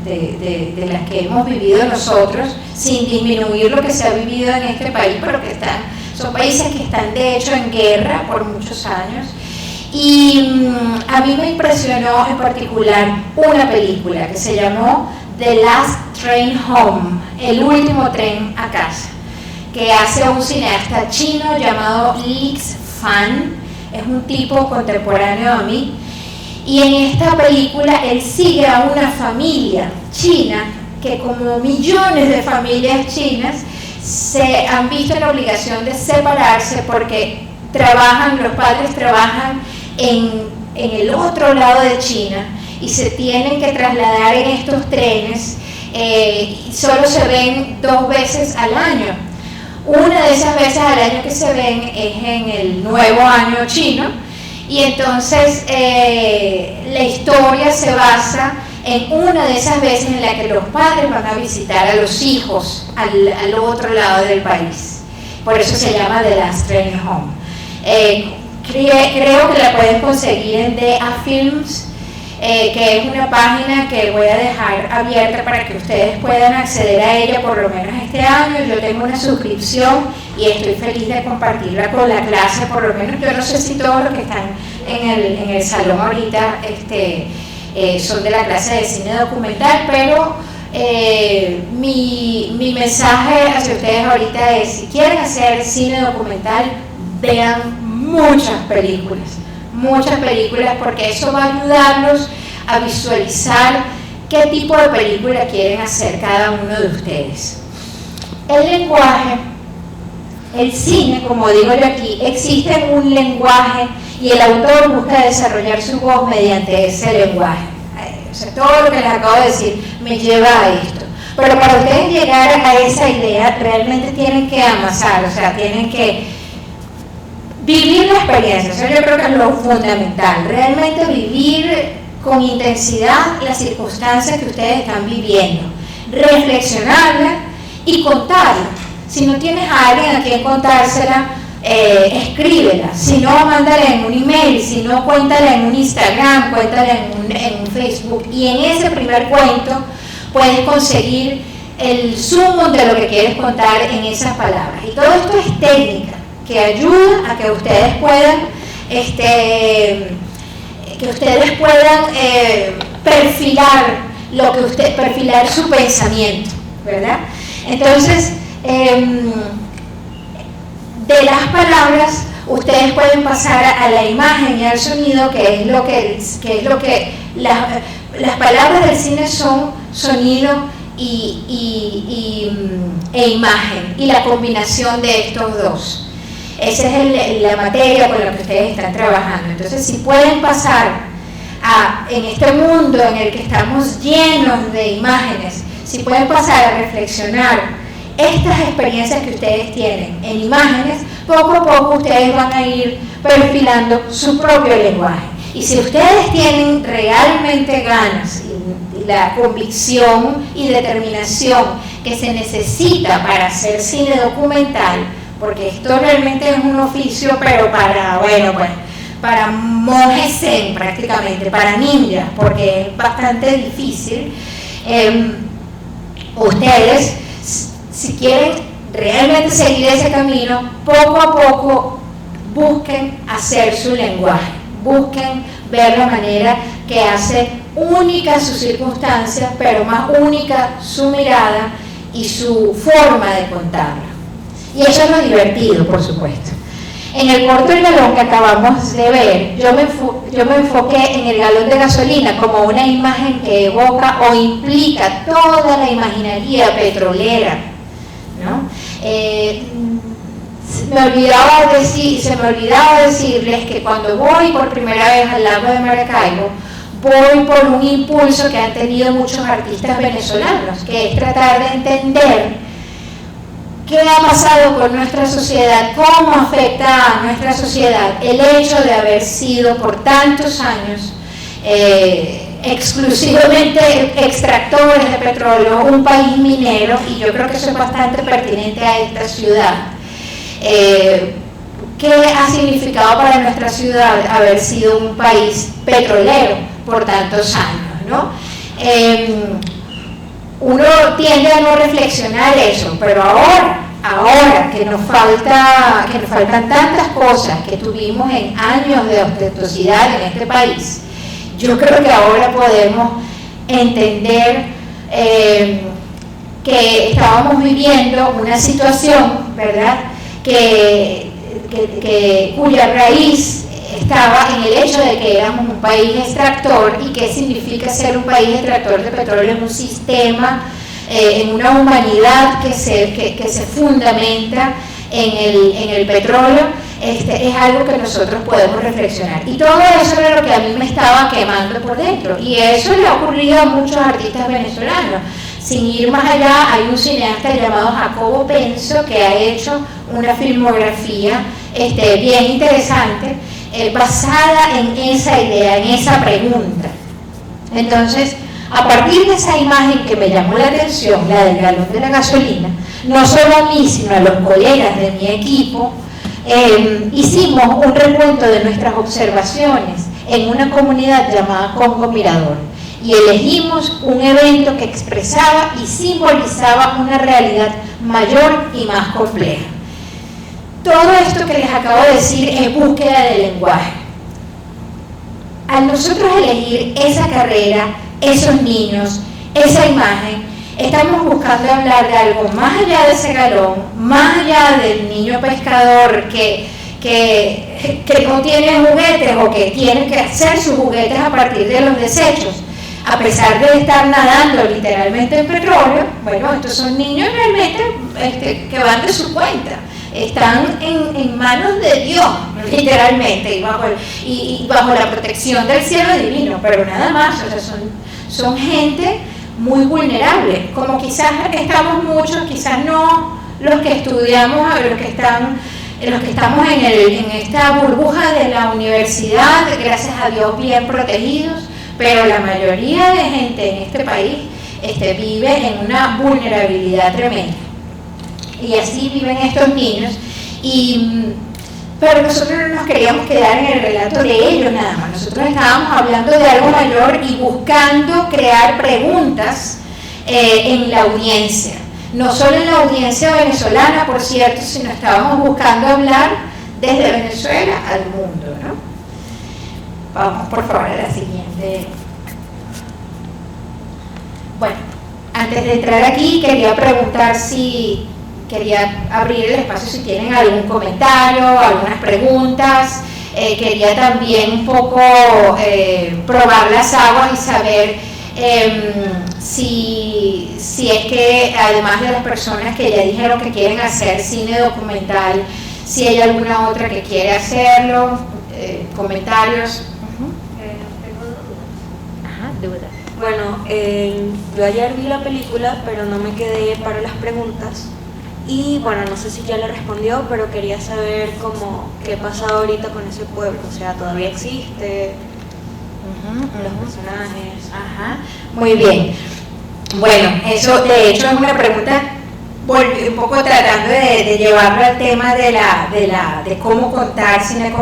de las que hemos vivido nosotros, sin disminuir lo que se ha vivido en este país, pero que son países que están de hecho en guerra por muchos años. Y a mí me impresionó en particular una película que se llamó The Last Train Home, el último tren a casa, que hace un cineasta chino llamado Li Fan. Es un tipo contemporáneo a mí, y en esta película él sigue a una familia china que, como millones de familias chinas, se han visto en la obligación de separarse porque los padres trabajan en el otro lado de China y se tienen que trasladar en estos trenes solo se ven 2 veces al año. Una de esas veces al año que se ven es en el nuevo año chino, y entonces la historia se basa en una de esas veces en la que los padres van a visitar a los hijos al otro lado del país. Por eso se llama The Last Train Home. Creo que la pueden conseguir en DA Films, que es una página que voy a dejar abierta para que ustedes puedan acceder a ella por lo menos este año. Yo tengo una suscripción y estoy feliz de compartirla con la clase, por lo menos. Yo no sé si todos los que están en el salón ahorita son de la clase de cine documental, pero mi mensaje hacia ustedes ahorita es: si quieren hacer cine documental, vean muchas películas, porque eso va a ayudarlos a visualizar qué tipo de película quieren hacer cada uno de ustedes. El lenguaje, el cine, como digo yo aquí, existe un lenguaje y el autor busca desarrollar su voz mediante ese lenguaje. O sea, todo lo que les acabo de decir me lleva a esto. Pero para ustedes llegar a esa idea, realmente tienen que amasar, o sea, tienen que vivir la experiencia. Eso yo creo que es lo fundamental. Realmente vivir con intensidad las circunstancias que ustedes están viviendo. Reflexionarla y contarla. Si no tienes a alguien a quien contársela, escríbela. Si no, mándala en un email. Si no, cuéntala en un Instagram, cuéntala en un Facebook. Y en ese primer cuento puedes conseguir el sumo de lo que quieres contar en esas palabras. Y todo esto es técnica que ayuda a que ustedes puedan perfilar su pensamiento, ¿verdad? Entonces, de las palabras ustedes pueden pasar a la imagen y al sonido, que es lo que las palabras del cine son: sonido e imagen, y la combinación de estos dos. Esa es la materia con la que ustedes están trabajando. Entonces, si pueden pasar en este mundo en el que estamos llenos de imágenes, si pueden pasar a reflexionar estas experiencias que ustedes tienen en imágenes, poco a poco ustedes van a ir perfilando su propio lenguaje. Y si ustedes tienen realmente ganas y la convicción y determinación que se necesita para hacer cine documental, porque esto realmente es un oficio, pero para monjes zen prácticamente, para ninjas, porque es bastante difícil. Ustedes, si quieren realmente seguir ese camino, poco a poco busquen hacer su lenguaje, busquen ver la manera que hace única su circunstancia, pero más única su mirada y su forma de contarla. Y eso es lo divertido, por supuesto. En el corto El Galón que acabamos de ver, yo me enfoqué en el galón de gasolina como una imagen que evoca o implica toda la imaginería petrolera, ¿no? Se me olvidaba decirles que cuando voy por primera vez al lago de Maracaibo, voy por un impulso que han tenido muchos artistas venezolanos, que es tratar de entender qué ha pasado con nuestra sociedad, cómo afecta a nuestra sociedad el hecho de haber sido por tantos años exclusivamente extractores de petróleo, un país minero, y yo creo que eso es bastante pertinente a esta ciudad. ¿Qué ha significado para nuestra ciudad haber sido un país petrolero por tantos años, ¿no? Uno tiende a no reflexionar eso, pero ahora que nos faltan tantas cosas que tuvimos en años de ostentosidad en este país, yo creo que ahora podemos entender que estábamos viviendo una situación, ¿verdad?, cuya raíz estaba en el hecho de que éramos un país extractor. ¿Y qué significa ser un país extractor de petróleo? En un sistema, en una humanidad que se fundamenta en el petróleo. Es algo que nosotros podemos reflexionar, y todo eso era lo que a mí me estaba quemando por dentro, y eso le ha ocurrido a muchos artistas venezolanos. Sin ir más allá, hay un cineasta llamado Jacobo Penso que ha hecho una filmografía bien interesante, basada en esa idea, en esa pregunta. Entonces, a partir de esa imagen que me llamó la atención, la del galón de la gasolina, no solo a mí, sino a los colegas de mi equipo, hicimos un recuento de nuestras observaciones en una comunidad llamada Congo Mirador, y elegimos un evento que expresaba y simbolizaba una realidad mayor y más compleja. Todo esto que les acabo de decir es búsqueda del lenguaje. Al nosotros elegir esa carrera, esos niños, esa imagen, estamos buscando hablar de algo más allá de ese galón, más allá del niño pescador que no tiene juguetes o que tiene que hacer sus juguetes a partir de los desechos. A pesar de estar nadando literalmente en petróleo, bueno, estos son niños realmente que van de su cuenta. Están en manos de Dios, literalmente, y bajo la protección del cielo divino, pero nada más. O sea, son gente muy vulnerable, como quizás estamos muchos, quizás no los que estudiamos, los que estamos en esta burbuja de la universidad, gracias a Dios bien protegidos, pero la mayoría de gente en este país vive en una vulnerabilidad tremenda. Y así viven estos niños, pero nosotros no nos queríamos quedar en el relato de ellos nada más. Nosotros estábamos hablando de algo mayor y buscando crear preguntas en la audiencia. No solo en la audiencia venezolana, por cierto, sino estábamos buscando hablar desde Venezuela al mundo, ¿no? Vamos por favor a la siguiente. Bueno, antes de entrar aquí quería preguntar quería abrir el espacio si tienen algún comentario, algunas preguntas. Quería también un poco probar las aguas y saber si es que además de las personas que ya dijeron que quieren hacer cine documental, si hay alguna otra que quiere hacerlo, comentarios. Dudas. Bueno, yo ayer vi la película, pero no me quedé para las preguntas. Y bueno, no sé si ya le respondió, pero quería saber qué pasa ahorita con ese pueblo. O sea, ¿todavía existe? Los personajes. Ajá, muy bien. Bueno, eso de hecho es una pregunta un poco tratando de llevarlo al tema de cómo contar cine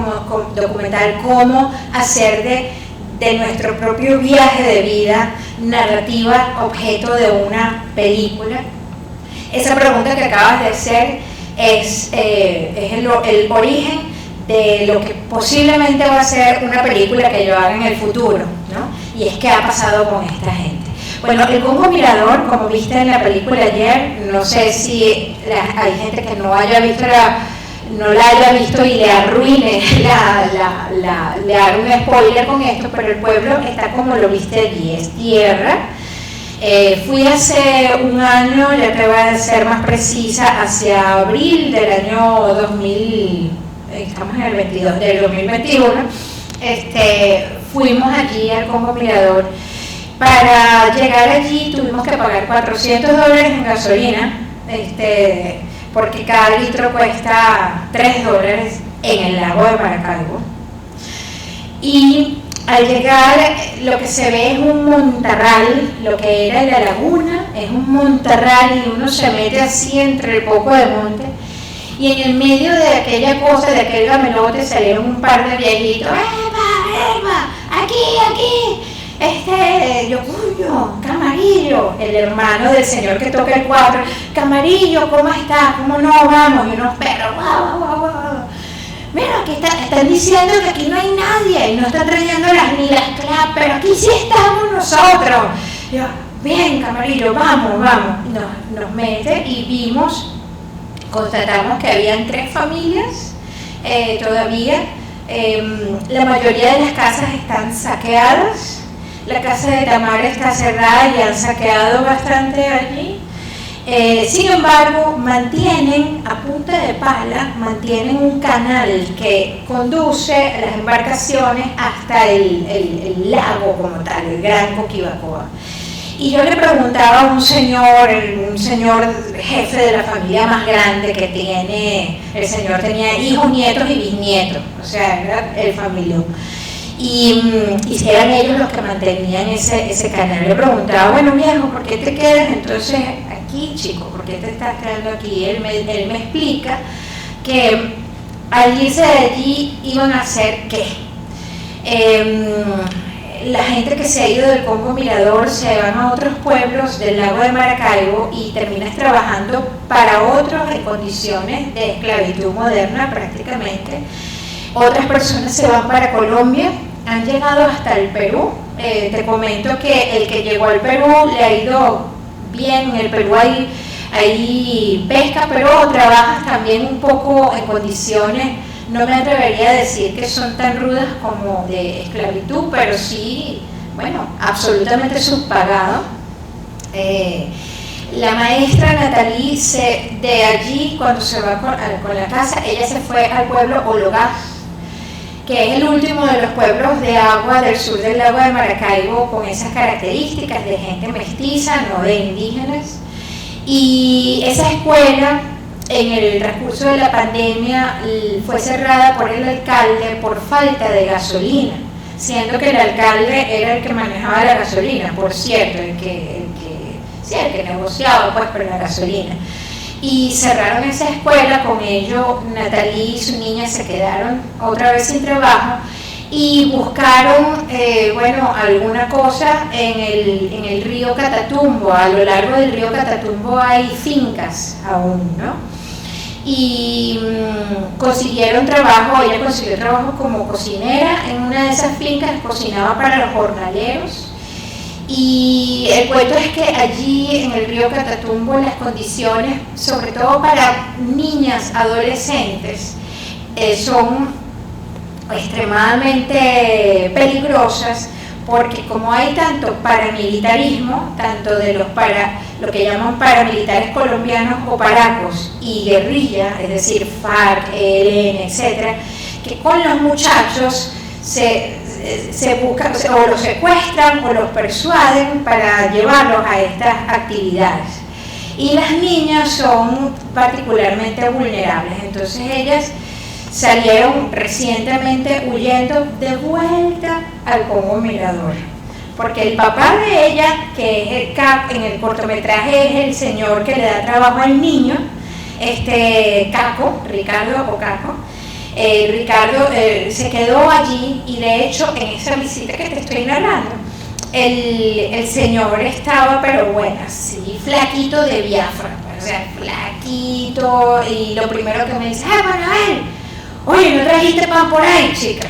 documental, cómo hacer de nuestro propio viaje de vida narrativa objeto de una película. Esa pregunta que acabas de hacer es el origen de lo que posiblemente va a ser una película que yo haga en el futuro, ¿no? Y es qué ha pasado con esta gente. Bueno, el Congo Mirador, como viste en la película ayer, no sé si hay gente que no la haya visto y le arruine, le haga un spoiler con esto, pero el pueblo está como lo viste, es tierra. Fui hace un año, ya te voy a ser más precisa, hacia abril del año 2000, estamos en el 22, del 2021, fuimos allí al Congo Mirador. Para llegar allí tuvimos que pagar $400 en gasolina, porque cada litro cuesta $3 en el lago de Maracaibo. Y al llegar, lo que se ve es un montarral, lo que era la laguna, es un montarral y uno se mete así entre el poco de monte. Y en el medio de aquella cosa, de aquel gamelote, salieron un par de viejitos. ¡Eva! ¡Aquí! Camarillo, el hermano del señor que toca el cuatro. Camarillo, ¿cómo está? ¿Cómo no? Vamos. Y unos perros, guau. Mira, aquí están diciendo que aquí no hay nadie y no están trayendo ni las claves, pero aquí sí estamos nosotros. Yo, bien, Camarillo, vamos. Nos mete y constatamos que habían 3 familias todavía. La mayoría de las casas están saqueadas. La casa de Tamara está cerrada y han saqueado bastante allí. Sin embargo, mantienen a punta de pala, mantienen un canal que conduce las embarcaciones hasta el lago como tal, el Gran Coquibacoa. Y yo le preguntaba a un señor jefe de la familia más grande que tiene, el señor tenía hijos, nietos y bisnietos, o sea, era el familión. Y eran ellos los que mantenían ese canal. Le preguntaba, bueno viejo, ¿por qué te quedas entonces aquí, chico? ¿Por qué te estás quedando aquí? Él me explica que al irse de allí iban a hacer ¿qué? La gente que se ha ido del Congo Mirador se van a otros pueblos del lago de Maracaibo y terminas trabajando para otros en condiciones de esclavitud moderna prácticamente. Otras personas se van para Colombia, han llegado hasta el Perú. Te comento que el que llegó al Perú le ha ido bien. En el Perú hay pesca, pero trabajas también un poco en condiciones, no me atrevería a decir que son tan rudas como de esclavitud, pero sí, bueno, absolutamente subpagado. La maestra Nathalie de allí, cuando se va con la casa, ella se fue al pueblo Ologás, que es el último de los pueblos de agua del sur del lago de Maracaibo, con esas características de gente mestiza, no de indígenas. Y esa escuela, en el transcurso de la pandemia, fue cerrada por el alcalde por falta de gasolina, siendo que el alcalde era el que manejaba la gasolina, por cierto, el que negociaba pues por la gasolina. Y cerraron esa escuela. Con ello Nathalie y su niña se quedaron otra vez sin trabajo y buscaron alguna cosa en el río Catatumbo. A lo largo del río Catatumbo hay fincas aún, ¿no? Y consiguieron trabajo. Ella consiguió trabajo como cocinera en una de esas fincas, cocinaba para los jornaleros. Y el cuento es que allí en el río Catatumbo las condiciones, sobre todo para niñas, adolescentes, son extremadamente peligrosas, porque como hay tanto paramilitarismo, tanto de lo que llaman paramilitares colombianos o paracos, y guerrilla, es decir, FARC, ELN, etcétera, que con los muchachos se buscan, o los secuestran o los persuaden para llevarlos a estas actividades. Y las niñas son particularmente vulnerables, entonces ellas salieron recientemente huyendo de vuelta al Congo Mirador, porque el papá de ella, que es en el cortometraje es el señor que le da trabajo al niño, Ricardo o Caco. Ricardo se quedó allí, y de hecho en esa visita que te estoy narrando, el señor estaba, pero bueno, así flaquito de Biafra, o sea, flaquito, y lo primero que me dice, Manuel, oye, ¿no trajiste pan por ahí, chica?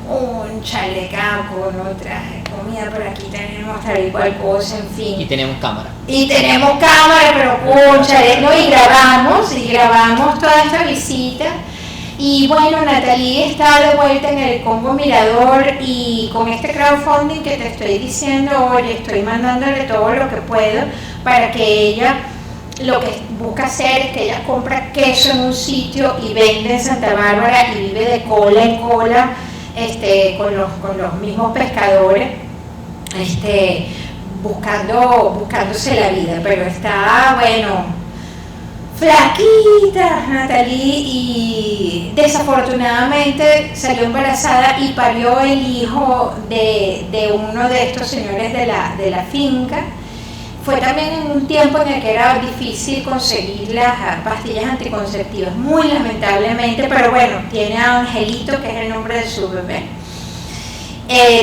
Un chalecaco, no traje comida, pero aquí tenemos tal y cual cosa, en fin. Y tenemos cámara. Pero cónchale, ¿no? Y grabamos toda esta visita. Y bueno, Nathalie está de vuelta en el Congo Mirador, y con este crowdfunding que te estoy diciendo, oye, estoy mandándole todo lo que puedo para que ella, lo que busca hacer es que ella compra queso en un sitio y vende en Santa Bárbara y vive de cola en cola con los mismos pescadores, buscándose la vida, pero está, bueno, flaquita Nathalie, y desafortunadamente salió embarazada y parió el hijo de uno de estos señores de la finca. Fue también en un tiempo en el que era difícil conseguir las pastillas anticonceptivas, muy lamentablemente, pero bueno, tiene a Angelito, que es el nombre de su bebé.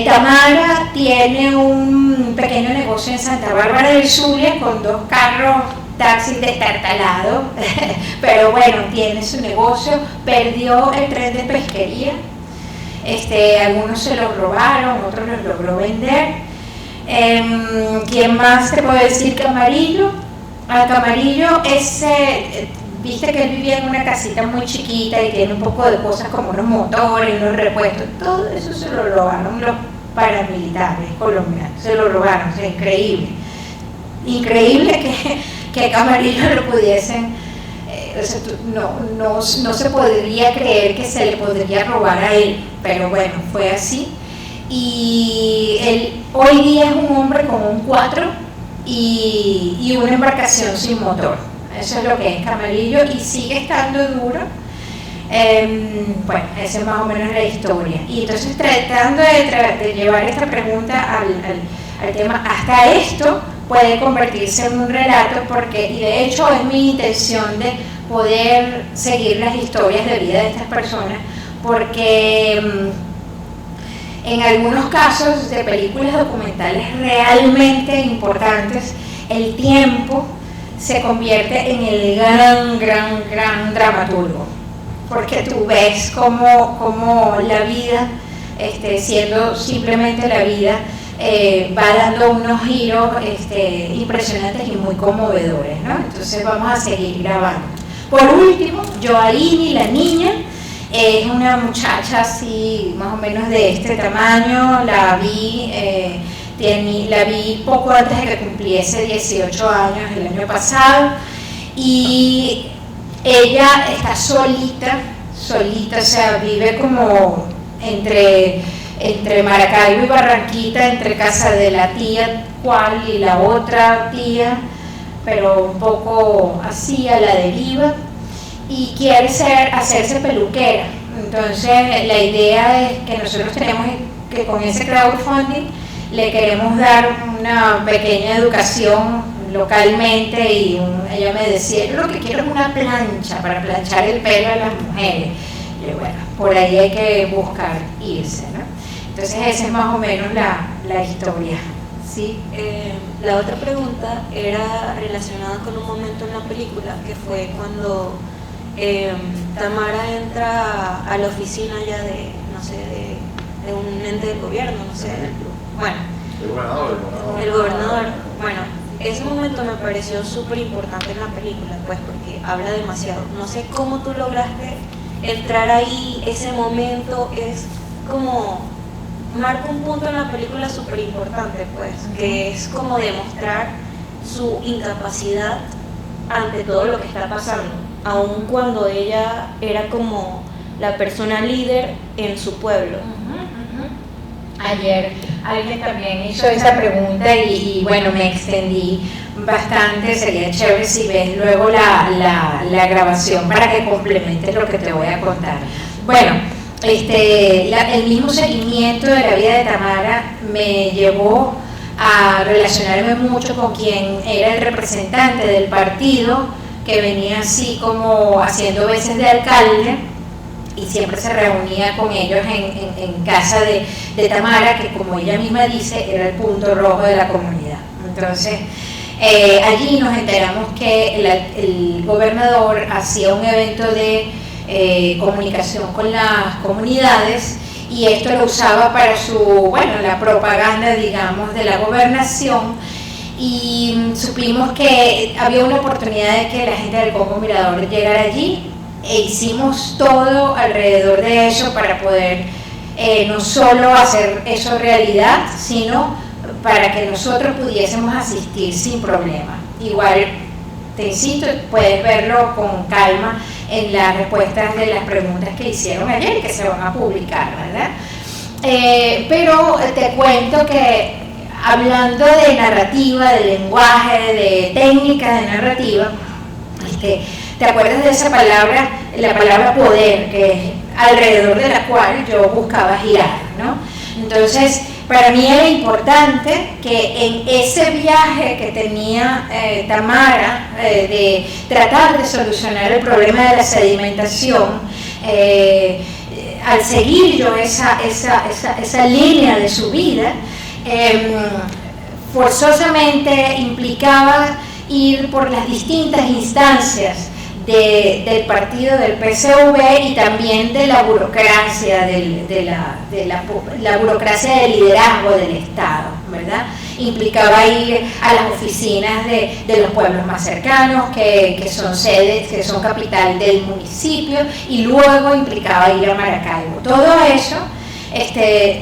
Tamara tiene un pequeño negocio en Santa Bárbara del Zulia con 2 carros taxis destartalados, pero bueno, tiene su negocio. Perdió el tren de pesquería, algunos se los robaron, otros los logró vender. ¿Quién más te puedo decir? Camarillo. Camarillo viste que él vivía en una casita muy chiquita y tiene un poco de cosas como unos motores, unos repuestos, todo eso se lo robaron los paramilitares colombianos, se lo robaron, o sea, increíble que a Camarillo lo pudiesen, no se podría creer que se le podría robar a él, pero bueno, fue así. Y él hoy día es un hombre con un 4, y una embarcación sin motor. Eso es lo que es Camarillo y sigue estando duro. Bueno, esa es más o menos la historia. Y entonces tratando de llevar esta pregunta al tema, hasta esto puede convertirse en un relato, porque, y de hecho es mi intención de poder seguir las historias de vida de estas personas, porque en algunos casos de películas documentales realmente importantes, el tiempo se convierte en el gran dramaturgo, porque tú ves cómo la vida, siendo simplemente la vida, va dando unos giros impresionantes y muy conmovedores, ¿no? Entonces vamos a seguir grabando. Por último, Joaini, la niña, es una muchacha así más o menos de este tamaño. La vi poco antes de que cumpliese 18 años el año pasado, y ella está solita, o sea, vive como entre Maracaibo y Barranquita, entre casa de la tía cual y la otra tía, pero un poco así a la deriva, y quiere hacerse peluquera. Entonces la idea es que nosotros tenemos que con ese crowdfunding le queremos dar una pequeña educación localmente, y ella me decía, yo lo que quiero es una plancha para planchar el pelo a las mujeres. Y bueno, por ahí hay que buscar irse, ¿no? Entonces esa es más o menos la historia. ¿Sí? La otra pregunta era relacionada con un momento en la película, que fue cuando Tamara entra a la oficina ya de, no sé, de un ente del gobierno, no sé, bueno, el gobernador, bueno, ese momento me pareció súper importante en la película, pues porque habla demasiado. No sé cómo tú lograste entrar ahí, ese momento es como, marca un punto en la película súper importante, pues, que es como demostrar su incapacidad ante todo lo que está pasando, aun cuando ella era como la persona líder en su pueblo. Ayer alguien también hizo esa pregunta y bueno, me extendí bastante. Sería chévere si ves luego la grabación para que complementes lo que te voy a contar. Bueno, el mismo seguimiento de la vida de Tamara me llevó a relacionarme mucho con quien era el representante del partido, que venía así como haciendo veces de alcalde, y siempre se reunía con ellos en casa de Tamara, que como ella misma dice, era el punto rojo de la comunidad. Entonces, allí nos enteramos que el gobernador hacía un evento de comunicación con las comunidades, y esto lo usaba para la propaganda, digamos, de la gobernación, y supimos que había una oportunidad de que la gente del Congo Mirador llegara allí, e hicimos todo alrededor de eso para poder no solo hacer eso realidad, sino para que nosotros pudiésemos asistir sin problema. Igual, te insisto, puedes verlo con calma en las respuestas de las preguntas que hicieron ayer y que se van a publicar, ¿verdad? Pero te cuento que hablando de narrativa, de lenguaje, de técnicas de narrativa, ¿te acuerdas de esa palabra, la palabra poder, que es alrededor de la cual yo buscaba girar, ¿no? Entonces, para mí era importante que en ese viaje que tenía Tamara, de tratar de solucionar el problema de la sedimentación, al seguir yo esa línea de su vida, forzosamente implicaba ir por las distintas instancias del partido del PCV y también de la burocracia, la burocracia del liderazgo del Estado, ¿verdad? Implicaba ir a las oficinas de los pueblos más cercanos, que son sedes, que son capital del municipio, y luego implicaba ir a Maracaibo. Todo eso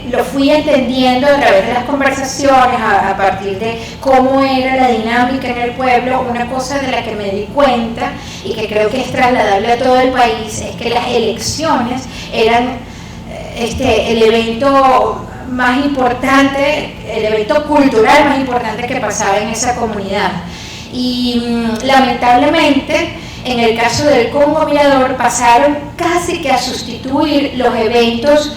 lo fui entendiendo a través de las conversaciones, a partir de cómo era la dinámica en el pueblo. Una cosa de la que me di cuenta y que creo que es trasladable a todo el país es que las elecciones eran el evento más importante, el evento cultural más importante que pasaba en esa comunidad. Y lamentablemente, en el caso del Congo Mirador, pasaron casi que a sustituir los eventos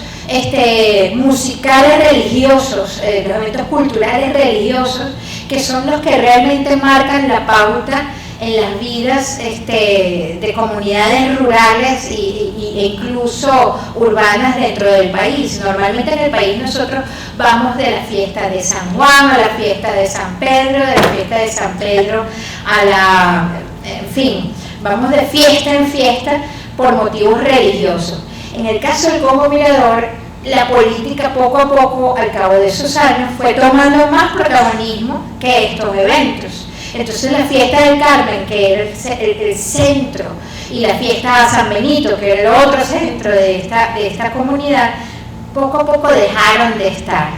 musicales religiosos, los eventos culturales religiosos, que son los que realmente marcan la pauta en las vidas de comunidades rurales e incluso urbanas dentro del país. Normalmente en el país nosotros vamos de la fiesta de San Juan a la fiesta de San Pedro, de la fiesta de San Pedro en fin, vamos de fiesta en fiesta por motivos religiosos. En el caso del Congo Mirador, la política poco a poco, al cabo de esos años, fue tomando más protagonismo que estos eventos. Entonces la fiesta del Carmen, que era el centro, y la fiesta de San Benito, que era el otro centro de esta comunidad, poco a poco dejaron de estar.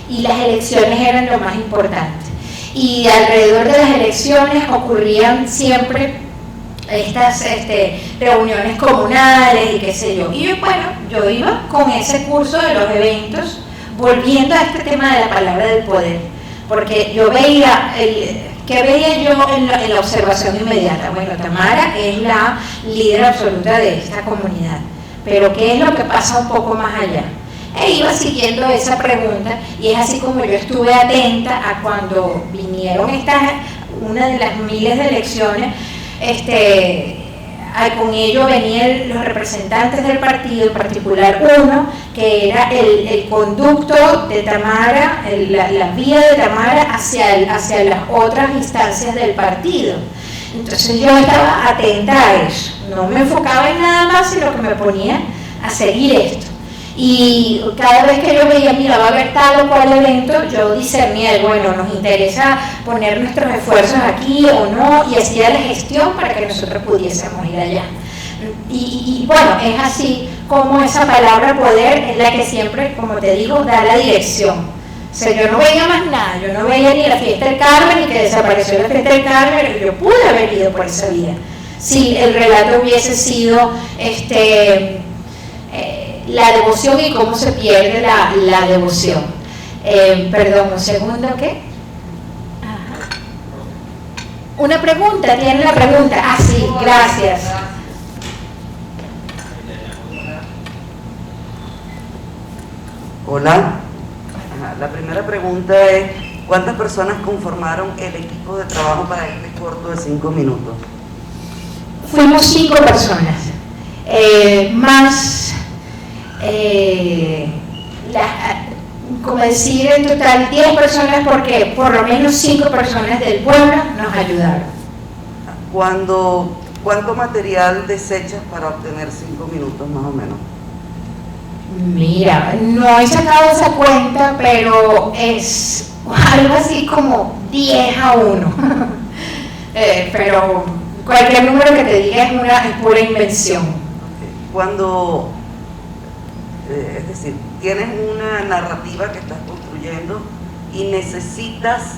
Y las elecciones eran lo más importante. Y alrededor de las elecciones ocurrían siempre estas reuniones comunales y qué sé yo. Y yo iba con ese curso de los eventos, volviendo a este tema de la palabra del poder, porque yo veía, ¿qué veía yo en la observación inmediata? Bueno, Tamara es la líder absoluta de esta comunidad, pero ¿qué es lo que pasa un poco más allá? E iba siguiendo esa pregunta, y es así como yo estuve atenta a cuando vinieron una de las miles de elecciones. Con ello venían los representantes del partido, en particular uno que era el conducto de Tamara, la vía de Tamara hacia las otras instancias del partido. Entonces yo estaba atenta a eso, no me enfocaba en nada más, sino que me ponía a seguir esto. Y cada vez que yo veía, mira, va a haber tal o cual evento, yo discernía, bueno, nos interesa poner nuestros esfuerzos aquí o no, y hacía la gestión para que nosotros pudiésemos ir allá. Y bueno, es así como esa palabra poder es la que siempre, como te digo, da la dirección. O sea, yo no veía más nada, yo no veía ni la fiesta del Carmen, ni que desapareció la fiesta del Carmen, yo pude haber ido por esa vía. Si el relato hubiese sido la devoción y cómo se pierde la devoción. Perdón, un segundo, ¿qué? Ajá. Una pregunta, ¿tiene la pregunta? Ah, sí, gracias. Hola. La primera pregunta es, ¿cuántas personas conformaron el equipo de trabajo para este corto de 5 minutos? Fuimos 5 personas, más como decir en total 10 personas, porque por lo menos 5 personas del pueblo nos ayudaron. ¿Cuánto material desechas para obtener 5 minutos más o menos? Mira, no he sacado esa cuenta, pero es algo así como 10 a 1. Pero cualquier número que te diga es pura invención. Cuando, es decir, tienes una narrativa que estás construyendo y necesitas,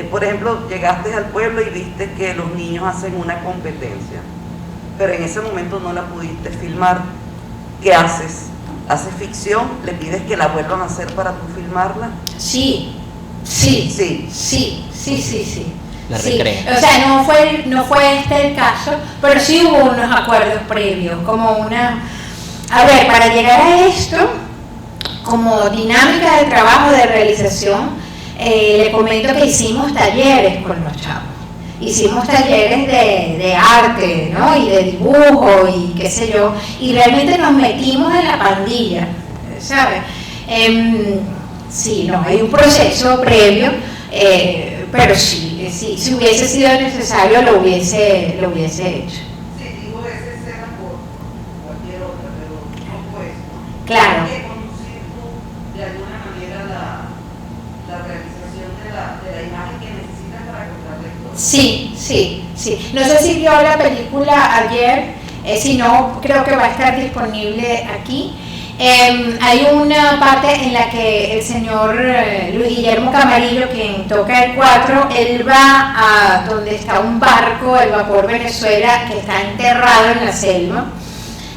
por ejemplo, llegaste al pueblo y viste que los niños hacen una competencia, pero en ese momento no la pudiste filmar, ¿qué haces? ¿Haces ficción? ¿Le pides que la vuelvan a hacer para tú filmarla? Sí. La recrea. O sea, no fue este el caso, pero sí hubo unos acuerdos previos, como a ver, para llegar a esto, como dinámica de trabajo, de realización, le comento que hicimos talleres con los chavos. Hicimos talleres de arte, ¿no? Y de dibujo y qué sé yo, y realmente nos metimos en la pandilla, ¿sabes? Sí, no, hay un proceso previo, pero sí, si hubiese sido necesario lo hubiese hecho. Sí, digo esa escena por cualquier otra, pero no fue eso. Claro. ¿Hay que conducir tú de alguna manera la realización de la imagen que necesitas para contar la historia? Sí. No sé si vio la película ayer, si no, creo que va a estar disponible aquí. Hay una parte en la que el señor Luis Guillermo Camarillo, quien toca el 4, él va a donde está un barco, el Vapor Venezuela, que está enterrado en la selva.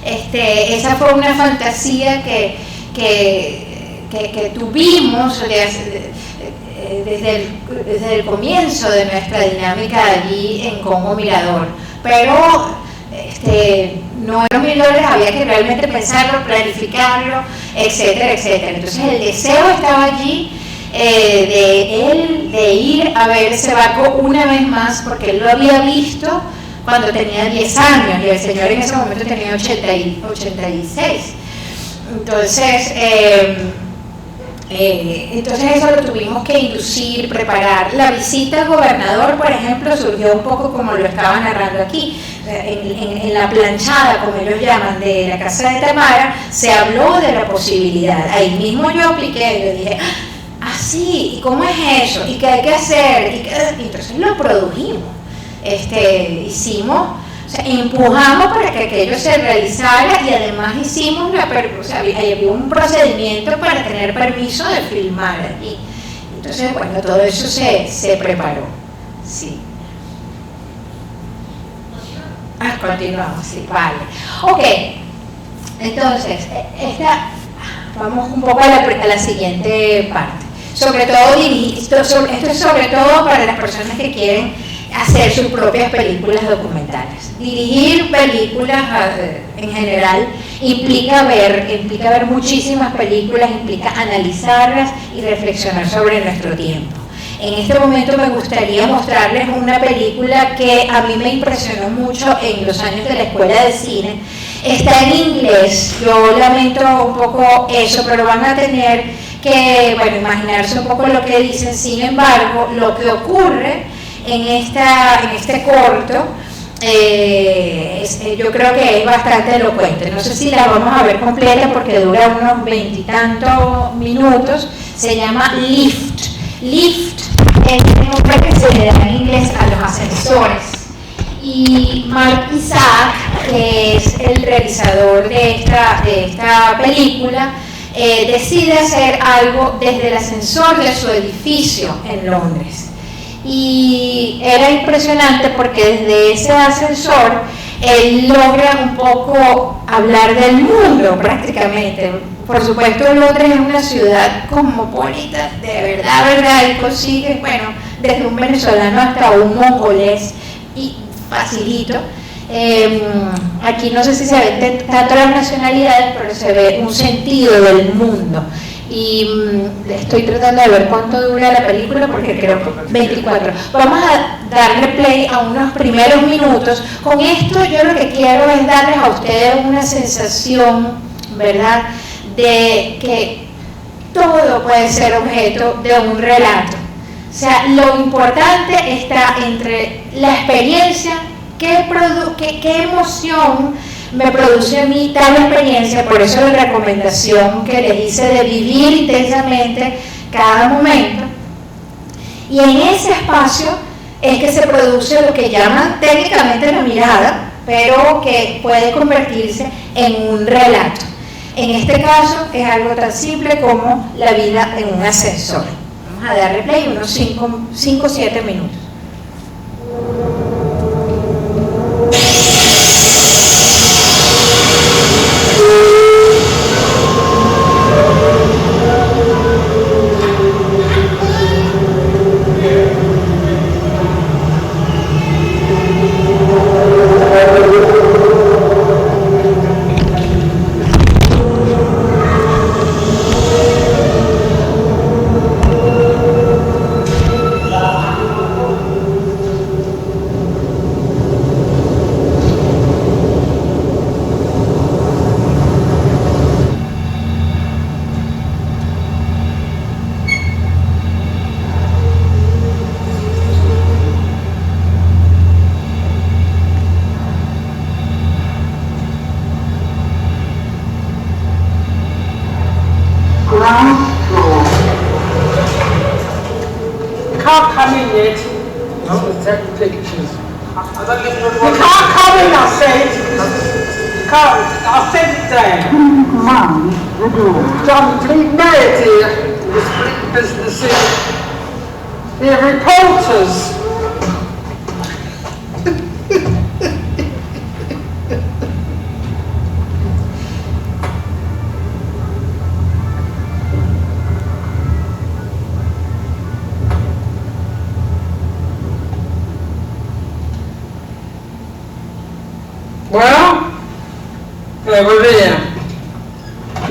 Esa fue una fantasía que que tuvimos desde el comienzo de nuestra dinámica allí en Congo Mirador, pero no eran $1000, había que realmente pensarlo, planificarlo, etcétera, etcétera. Entonces el deseo estaba allí de ir a ver ese barco una vez más, porque él lo había visto cuando tenía 10 años y el señor en ese momento tenía 86. Entonces eso lo tuvimos que inducir, preparar. La visita al gobernador, por ejemplo, surgió un poco como lo estaba narrando aquí, en la planchada, como ellos llaman, de la casa de Tamara, se habló de la posibilidad. Ahí mismo yo apliqué, yo dije, sí, ¿y cómo es eso? ¿Y qué hay que hacer? Y entonces lo produjimos, hicimos, o sea, empujamos para que aquello se realizara y además hicimos había un procedimiento para tener permiso de filmar allí. Entonces, bueno, todo eso se preparó, sí. Continuamos, sí, vale. Ok, entonces, vamos un poco a la siguiente parte. Sobre todo, esto es sobre todo para las personas que quieren hacer sus propias películas documentales. Dirigir películas en general implica ver muchísimas películas, implica analizarlas y reflexionar sobre nuestro tiempo. En este momento me gustaría mostrarles una película que a mí me impresionó mucho en los años de la escuela de cine. Está en inglés, yo lamento un poco eso, pero van a tener que, imaginarse un poco lo que dicen. Sin embargo, lo que ocurre en este corto, yo creo que es bastante elocuente. No sé si la vamos a ver completa porque dura unos 20 y tantos minutos. Se llama Lift. Lift es el nombre que se le da en inglés a los ascensores. Y Mark Isaac, que es el realizador de esta película, decide hacer algo desde el ascensor de su edificio en Londres. Y era impresionante porque desde ese ascensor él logra un poco hablar del mundo prácticamente. Por supuesto, Londres es una ciudad cosmopolita, de verdad, y consigue, desde un venezolano hasta un mongolés, y facilito. Aquí no sé si se ven tanto las nacionalidades, pero se ve un sentido del mundo. Y estoy tratando de ver cuánto dura la película porque creo que 24. Vamos a darle play a unos primeros minutos. Con esto yo lo que quiero es darles a ustedes una sensación, ¿verdad?, de que todo puede ser objeto de un relato. O sea, lo importante está entre la experiencia, qué emoción me produce a mí tal experiencia. Por eso la recomendación que les hice de vivir intensamente cada momento, y en ese espacio es que se produce lo que llaman técnicamente la mirada, pero que puede convertirse en un relato. En este caso es algo tan simple como la vida en un ascensor. Vamos a darle play unos 5 o 7 minutos.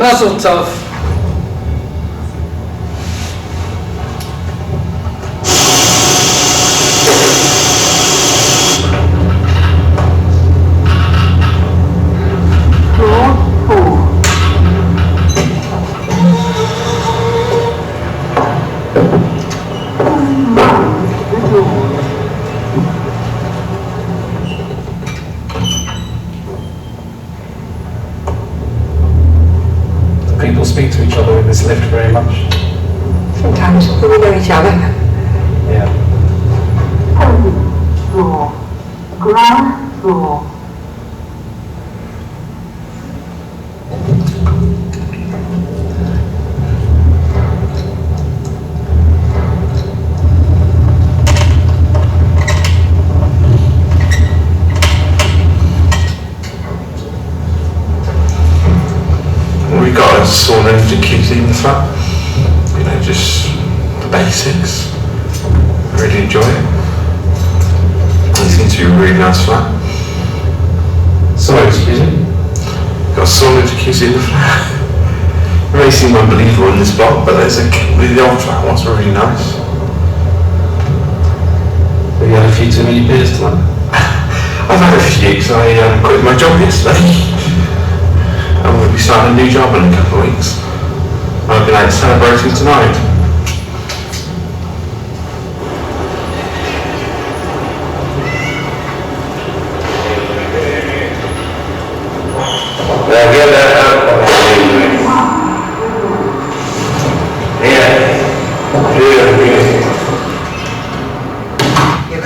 That's not tough. People speak to each other in this lift very much. Sometimes we know each other. Yeah. Floor. Ground floor. We got a sauna and jacuzzi in the flat. You know, just the basics. I really enjoy it. It seems to be a really nice flat. Sorry, excuse me? Got a sauna and jacuzzi in the flat. It may seem unbelievable in this block, but there's the old flat ones were really nice. Have you had a few too many beers tonight? I've had a few because I quit my job yesterday. I'm going to be starting a new job in a couple of weeks. I'll be like celebrating tonight.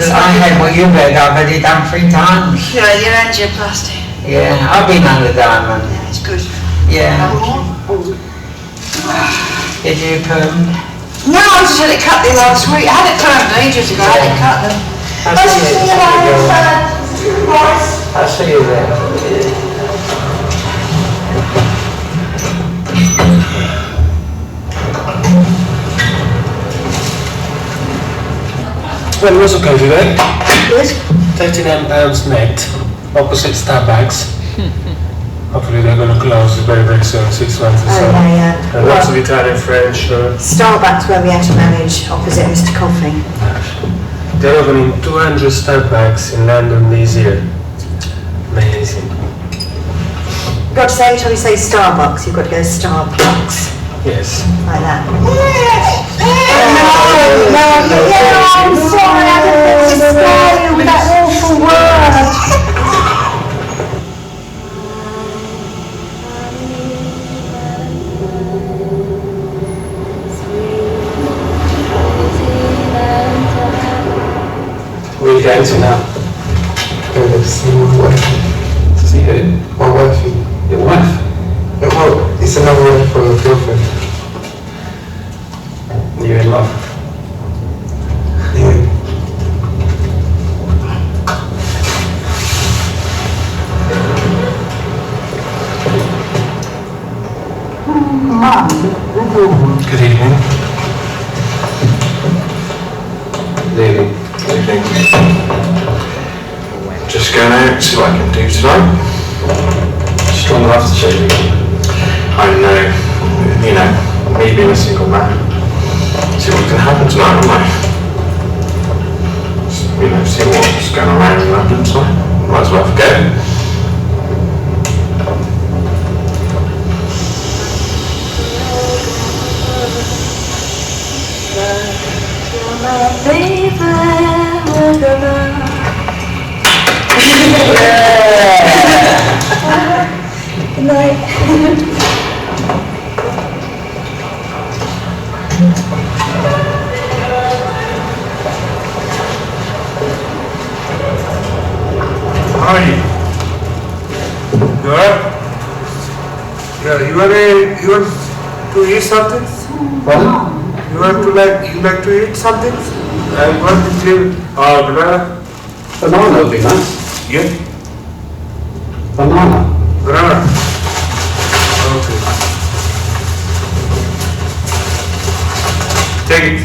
I had what you've had, I've had it done 3 times. Yeah, your angioplasty. Yeah, I've been under diamond. Yeah, it's good. Yeah. Did you perm? No, I just had it cut the last week. I had it permed ages ago. I had it cut them. I'll see you there. Well, it was okay today. Good. £39 net, opposite Starbucks. Hopefully they're going to close very, very soon, 6 months or so. yeah. And lots of Italian, French. Starbucks where we had to manage opposite Mr. Coffee. They're opening 200 Starbucks in London this year. Amazing. You've got to say, every time you say Starbucks, you've got to go Starbucks. Yes. Like that. I'm sorry, I didn't mean to scare you with that awful word. Where are you going to now? Going to see my wife. To see who? My wife. Your wife? Yeah, well, it's another word for a girlfriend. You're in love? Yeah. Good evening. Good evening. Good evening. Just going out, see what I can do tonight. Strong aftershave. I know, you know, me being a single man. See what can happen tonight, won't I? You know, see what's going around in London tonight. Might as well forget it. Good night. How are you? You alright? Yeah, you want to eat something? Pardon? You like to eat something? I want to give banana. Banana would be nice. Yeah? Banana. Banana. Okay. Take it.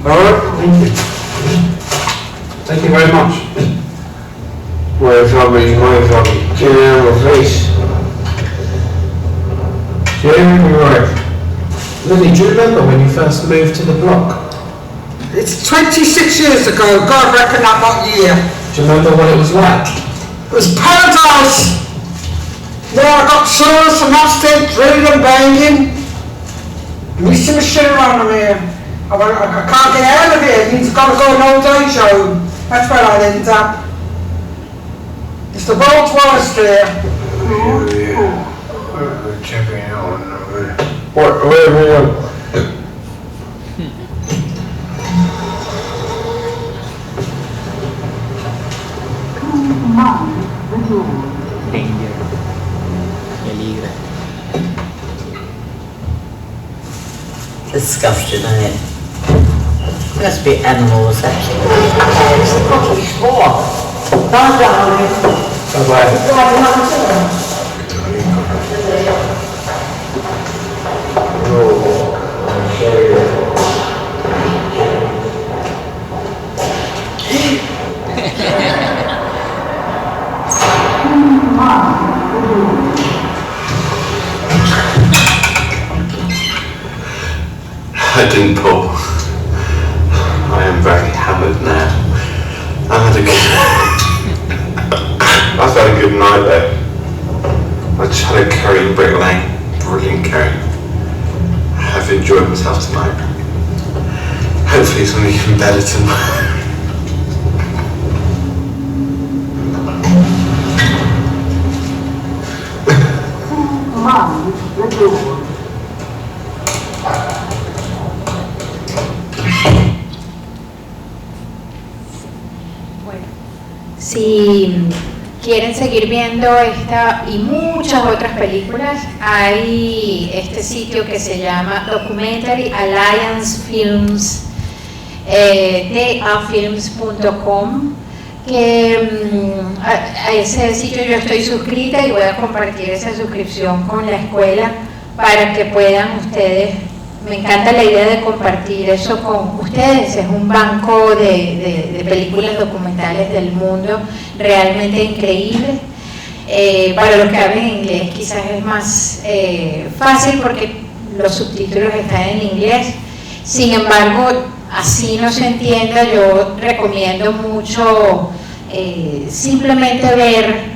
Alright? Thank you. Thank you very much. Moje żaby i moje żaby. Dzień dobry, wyjść. You're right. Lily, do you remember when you first moved to the block? It's 26 years ago, God reckon that what year. Do you remember what it was like? It was paradise. There I got sores from upstairs, drilling and banging. You see the shit around here. I can't get out of here, it means I've got to go an old age home. That's where I end up. It's the world's worst here. Yeah. Checking out on where Peligro. Disgusting, isn't it? Must be animals, actually. It's the cottage floor. I didn't pull. I am very hammered now. I've had a good night though. I just had a curry in Brick Lane. Brilliant curry. I've enjoyed myself tonight. Hopefully it's only even better tomorrow. Si quieren seguir viendo esta y muchas otras películas, hay este sitio que se llama Documentary Alliance Films, dafilms.com, que a ese sitio yo estoy suscrita y voy a compartir esa suscripción con la escuela para que puedan ustedes. Me encanta la idea de compartir eso con ustedes. Es un banco de películas documentales del mundo realmente increíble. Para los que hablen inglés quizás es más fácil porque los subtítulos están en inglés. Sin embargo, así no se entienda, yo recomiendo mucho simplemente ver.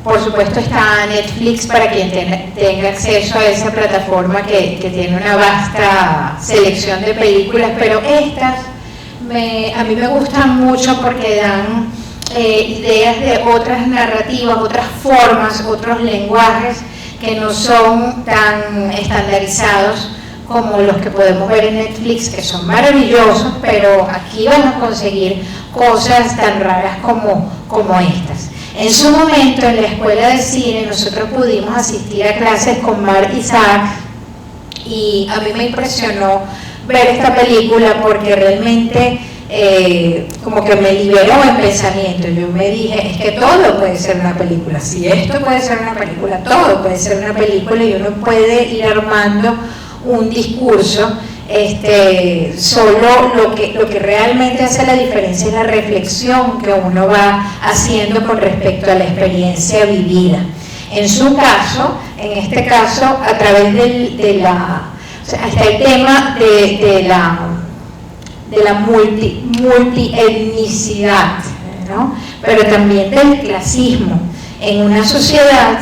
Por supuesto está Netflix para quien tenga acceso a esa plataforma que tiene una vasta selección de películas, pero estas a mí me gustan mucho porque dan ideas de otras narrativas, otras formas, otros lenguajes que no son tan estandarizados como los que podemos ver en Netflix, que son maravillosos, pero aquí van a conseguir cosas tan raras como estas. En su momento, en la escuela de cine, nosotros pudimos asistir a clases con Mark Isaac y a mí me impresionó ver esta película porque realmente como que me liberó el pensamiento. Yo me dije, es que todo puede ser una película. Si esto puede ser una película, todo puede ser una película y uno puede ir armando un discurso. Solo lo que realmente hace la diferencia es la reflexión que uno va haciendo con respecto a la experiencia vivida. En su caso, en este caso, a través hasta el tema de la multietnicidad, ¿no? Pero también del clasismo en una sociedad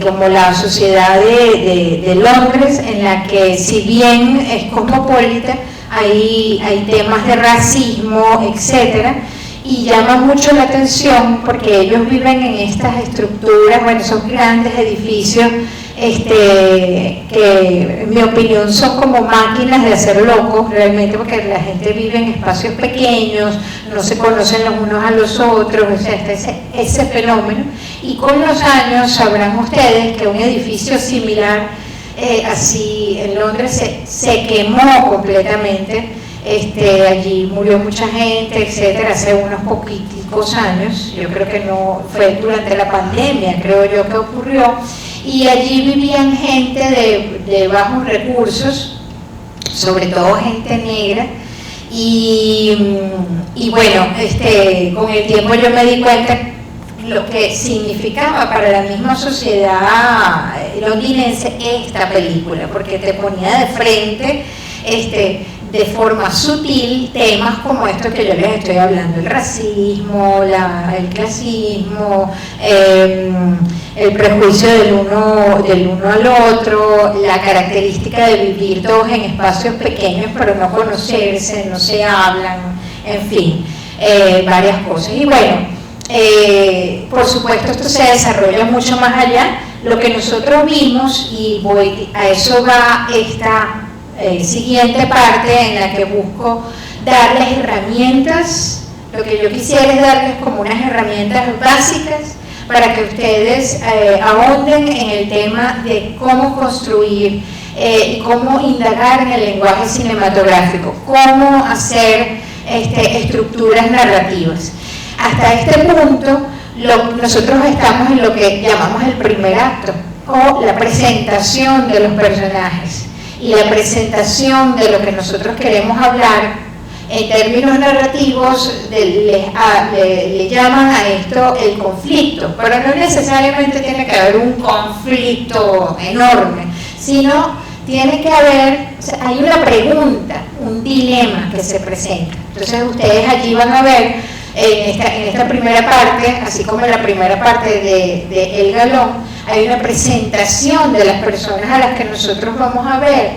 como la sociedad de Londres, en la que si bien es cosmopolita, hay temas de racismo, etcétera, y llama mucho la atención porque ellos viven en estas estructuras, bueno, son grandes edificios que en mi opinión son como máquinas de hacer locos realmente, porque la gente vive en espacios pequeños, no se conocen los unos a los otros, o sea, ese fenómeno. Y con los años sabrán ustedes que un edificio similar así en Londres se quemó completamente. Allí murió mucha gente, etcétera, hace unos poquiticos años. Yo creo que no fue durante la pandemia, creo yo que ocurrió. Y allí vivían gente de bajos recursos, sobre todo gente negra. Y bueno, con el tiempo yo me di cuenta lo que significaba para la misma sociedad londinense esta película, porque te ponía de frente de forma sutil temas como estos que yo les estoy hablando: el racismo, el clasismo, el prejuicio del uno al otro, la característica de vivir todos en espacios pequeños pero no conocerse, no se hablan, en fin, varias cosas. Y bueno, por supuesto esto se desarrolla mucho más allá. Lo que nosotros vimos, y a eso va esta siguiente parte en la que busco darles herramientas. Lo que yo quisiera es darles como unas herramientas básicas para que ustedes ahonden en el tema de cómo construir y cómo indagar en el lenguaje cinematográfico, cómo hacer estructuras narrativas. Hasta este punto nosotros estamos en lo que llamamos el primer acto, o la presentación de los personajes y la presentación de lo que nosotros queremos hablar. En términos narrativos le llaman a esto el conflicto, pero no necesariamente tiene que haber un conflicto enorme, sino tiene que haber, o sea, hay una pregunta, un dilema que se presenta. Entonces ustedes allí van a ver en esta primera parte, así como en la primera parte de El Galón, hay una presentación de las personas a las que nosotros vamos a ver,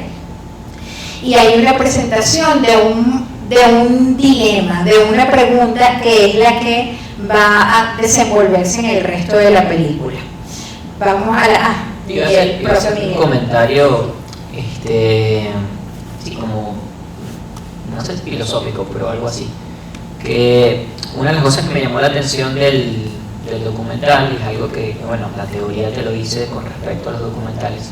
y hay una presentación de un dilema, de una pregunta que es la que va a desenvolverse en el resto de la película. Vamos a la... Iba a hacer un comentario, sí, como, no sé, filosófico, pero algo así. Que una de las cosas que me llamó la atención del documental, y es algo que, bueno, la teoría te lo dice con respecto a los documentales,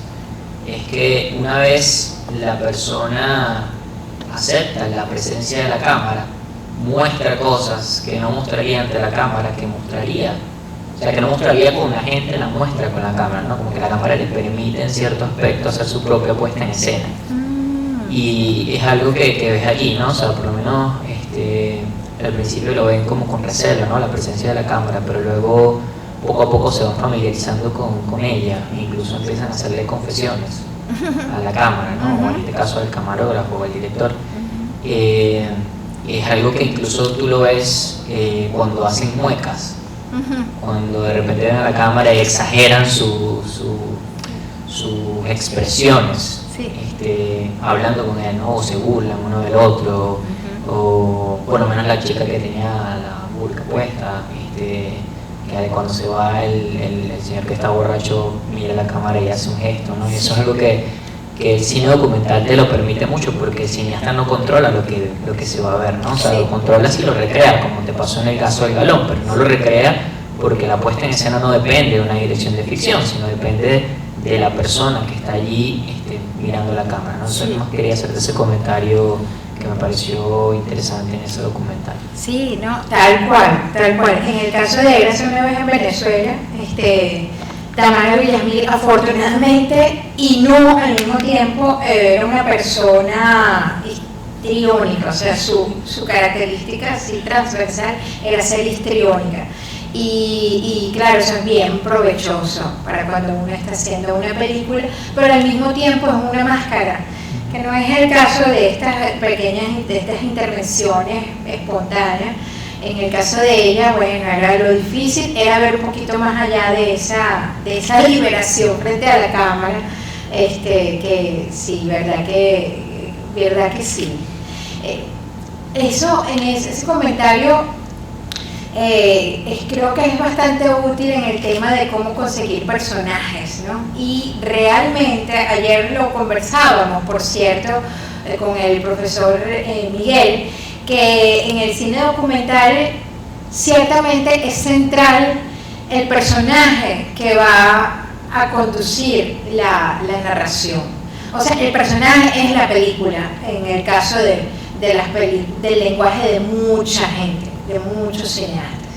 es que una vez la persona acepta la presencia de la cámara, muestra cosas que no mostraría ante la cámara, que mostraría, o sea, que no mostraría con la gente, la muestra con la cámara, ¿no? Como que la cámara le permite en cierto aspecto hacer su propia puesta en escena. Y es algo que ves allí, ¿no? O sea, por lo menos al principio lo ven como con recelo, ¿no? La presencia de la cámara, pero luego poco a poco se van familiarizando con ella, e incluso empiezan a hacerle confesiones a la cámara, ¿no? O en este caso al camarógrafo o al director. Es algo que incluso tú lo ves cuando hacen muecas, cuando de repente ven a la cámara y exageran sus expresiones, hablando con él, ¿no? O se burlan uno del otro, o por lo menos la chica que tenía la burka puesta, que cuando se va el señor que está borracho mira la cámara y hace un gesto, ¿no? Y eso es algo que el cine documental te lo permite mucho, porque el cineasta no controla lo que se va a ver, ¿no? O sea, lo controla si lo recrea, como te pasó en el caso del Galón, pero no lo recrea porque la puesta en escena no depende de una dirección de ficción, sino depende de la persona que está allí mirando la cámara, ¿no? Entonces, más quería hacerte ese comentario que me pareció interesante en ese documental. Sí, no, tal cual. En el caso de Érase una vez en Venezuela, Tamara Villamil, afortunadamente y no al mismo tiempo, era una persona histriónica, o sea, su característica así transversal era ser histriónica. Y claro, eso es bien provechoso para cuando uno está haciendo una película, pero al mismo tiempo es una máscara, que no es el caso de estas estas intervenciones espontáneas. En el caso de ella, bueno, era lo difícil, era ver un poquito más allá de esa liberación frente a la cámara, que sí, verdad que sí. Eso, en ese comentario, creo que es bastante útil en el tema de cómo conseguir personajes, ¿no? Y realmente, ayer lo conversábamos, por cierto, con el profesor Miguel, que en el cine documental ciertamente es central el personaje que va a conducir la narración. O sea, el personaje es la película, en el caso del lenguaje de mucha gente, de muchos cineastas.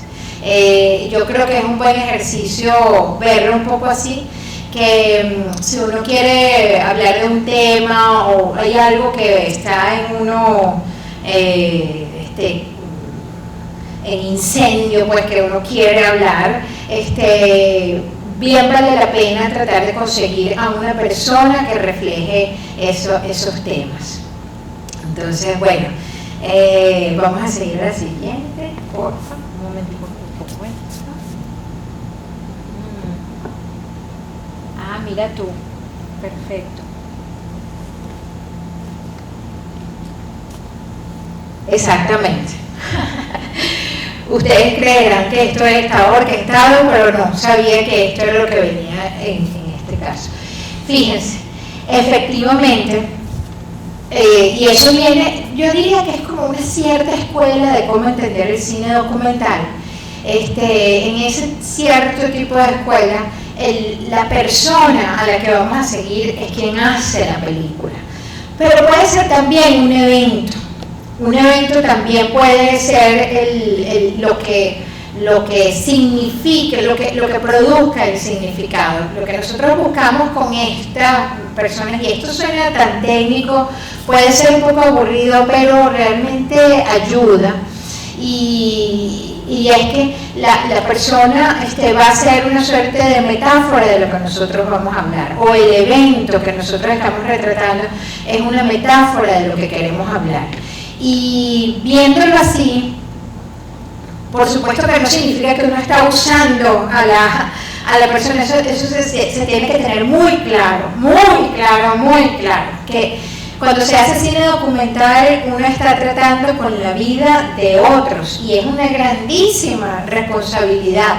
Yo creo que es un buen ejercicio verlo un poco así, que si uno quiere hablar de un tema o hay algo que está en uno incendio, pues que uno quiere hablar, bien vale la pena tratar de conseguir a una persona que refleje esos temas. Entonces, bueno, vamos a seguir a la siguiente, por favor. Un momentico, un poco esto. Ah, mira tú, perfecto. Exactamente. Ustedes creerán que esto estaba orquestado, pero no, sabía que esto era lo que venía en este caso. Fíjense, efectivamente, y eso viene, yo diría que es como una cierta escuela de cómo entender el cine documental. En ese cierto tipo de escuela, la persona a la que vamos a seguir es quien hace la película. Pero puede ser también un evento. Un evento también puede ser lo que signifique, lo que produzca el significado. Lo que nosotros buscamos con estas personas, y esto suena tan técnico, puede ser un poco aburrido, pero realmente ayuda. Y es que la persona va a ser una suerte de metáfora de lo que nosotros vamos a hablar, o el evento que nosotros estamos retratando es una metáfora de lo que queremos hablar. Y viéndolo así, por supuesto que no significa que uno está usando a la persona, eso se tiene que tener muy claro, que cuando se hace cine documental uno está tratando con la vida de otros y es una grandísima responsabilidad.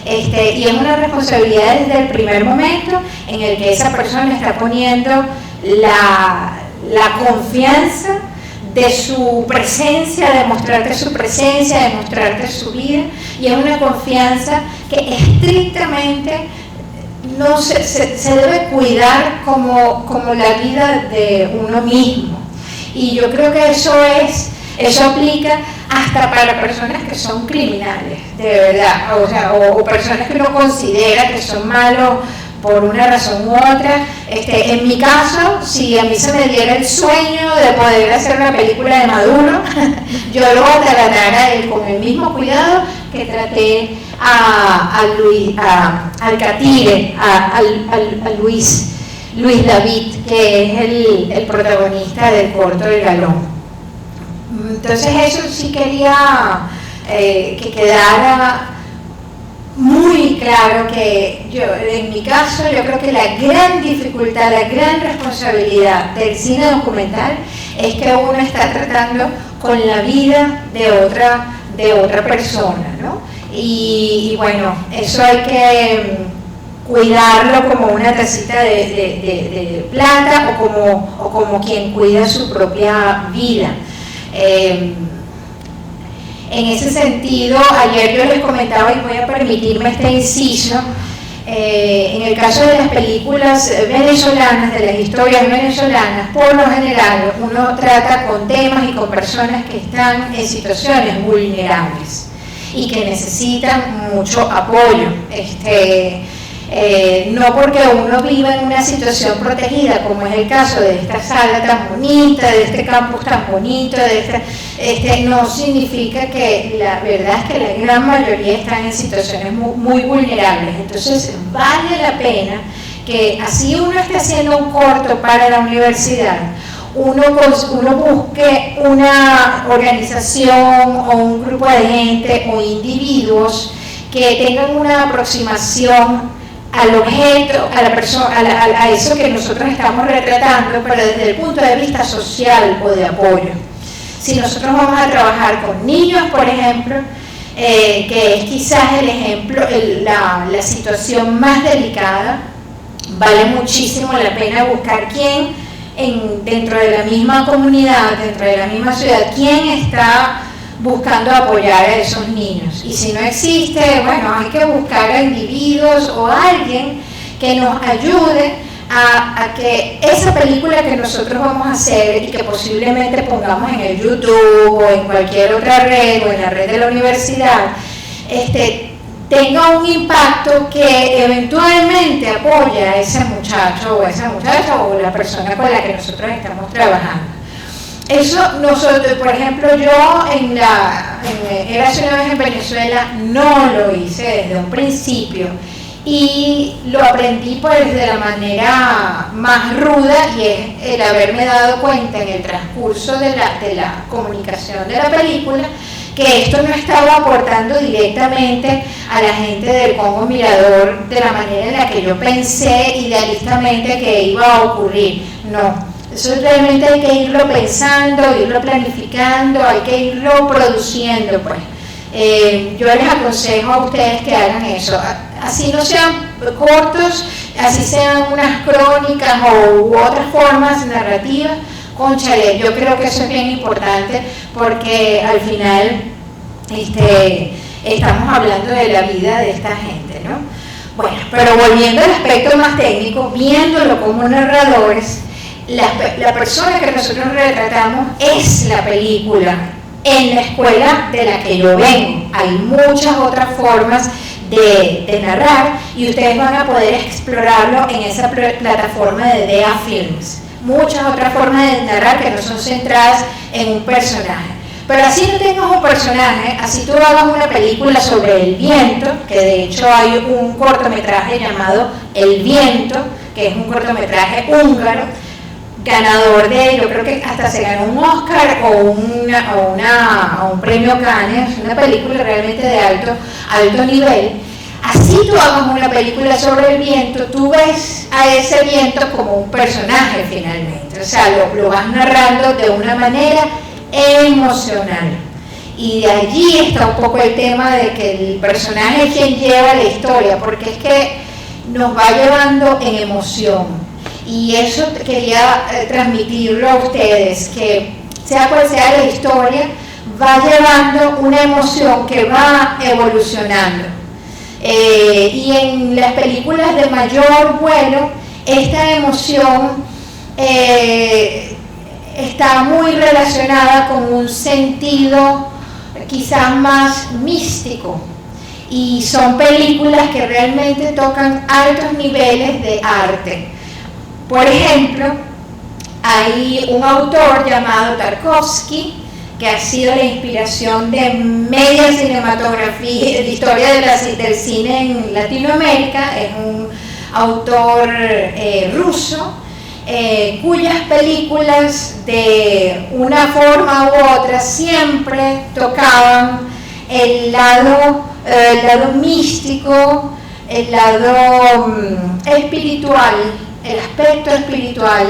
Y es una responsabilidad desde el primer momento en el que esa persona está poniendo la confianza de su presencia, de mostrarte su presencia, de mostrarte su vida, y es una confianza que estrictamente no se debe cuidar como la vida de uno mismo. Y yo creo que eso aplica hasta para personas que son criminales, de verdad, o personas que uno considera que son malos por una razón u otra. En mi caso, si a mí se me diera el sueño de poder hacer una película de Maduro, yo lo voy a tratar a él con el mismo cuidado que traté al Catire, a Luis David, que es el protagonista del corto El Galón. Entonces eso sí quería que quedara muy claro, que en mi caso yo creo que la gran dificultad, la gran responsabilidad del cine documental es que uno está tratando con la vida de otra persona, ¿no? Y bueno, eso hay que cuidarlo como una tacita de plata o como quien cuida su propia vida. En ese sentido, ayer yo les comentaba, y voy a permitirme este inciso, en el caso de las películas venezolanas, de las historias venezolanas, por lo general uno trata con temas y con personas que están en situaciones vulnerables y que necesitan mucho apoyo. No porque uno viva en una situación protegida, como es el caso de esta sala tan bonita, de este campus tan bonito, no significa que la verdad es que la gran mayoría están en situaciones muy vulnerables. Entonces vale la pena que, así uno esté haciendo un corto para la universidad, uno busque una organización o un grupo de gente o individuos que tengan una aproximación al objeto, a la persona, a eso que nosotros estamos retratando, pero desde el punto de vista social o de apoyo. Si nosotros vamos a trabajar con niños, por ejemplo, que es quizás el ejemplo, la situación más delicada, vale muchísimo la pena buscar quién dentro de la misma comunidad, dentro de la misma ciudad, quién está buscando apoyar a esos niños. Y si no existe, bueno, hay que buscar a individuos o a alguien que nos ayude a que esa película que nosotros vamos a hacer y que posiblemente pongamos en el YouTube o en cualquier otra red o en la red de la universidad, tenga un impacto que eventualmente apoye a ese muchacho o a esa muchacha o la persona con la que nosotros estamos trabajando. Eso nosotros, por ejemplo, yo en Érase una vez en Venezuela no lo hice desde un principio y lo aprendí pues de la manera más ruda, y es el haberme dado cuenta en el transcurso de la comunicación de la película que esto no estaba aportando directamente a la gente del Congo Mirador de la manera en la que yo pensé idealistamente que iba a ocurrir. No, eso realmente hay que irlo pensando, irlo planificando, hay que irlo produciendo, pues. Yo les aconsejo a ustedes que hagan eso, así no sean cortos, así sean unas crónicas u otras formas narrativas. Cónchale, yo creo que eso es bien importante porque al final estamos hablando de la vida de esta gente, ¿no? Bueno, pero volviendo al aspecto más técnico, viéndolo como narradores, la persona que nosotros retratamos es la película en la escuela de la que yo vengo. Hay muchas otras formas de narrar y ustedes van a poder explorarlo en esa plataforma de DEA Films. Muchas otras formas de narrar que no son centradas en un personaje. Pero así no tengas un personaje, así tú hagas una película sobre el viento, que de hecho hay un cortometraje llamado El Viento, que es un cortometraje húngaro, ganador de, yo creo que hasta se ganó un Oscar o un premio Cannes, una película realmente de alto nivel. Así tú hagas una película sobre el viento, tú ves a ese viento como un personaje finalmente, o sea, lo vas narrando de una manera emocional. Y de allí está un poco el tema de que el personaje es quien lleva la historia, porque es que nos va llevando en emoción. Y eso quería transmitirlo a ustedes, que sea cual sea la historia, va llevando una emoción que va evolucionando. Y en las películas de mayor vuelo, esta emoción está muy relacionada con un sentido quizás más místico, y son películas que realmente tocan altos niveles de arte. Por ejemplo, hay un autor llamado Tarkovsky, que ha sido la inspiración de media cinematografía, de historia del cine en Latinoamérica. Es un autor ruso, cuyas películas de una forma u otra siempre tocaban el lado místico, el lado espiritual, el aspecto espiritual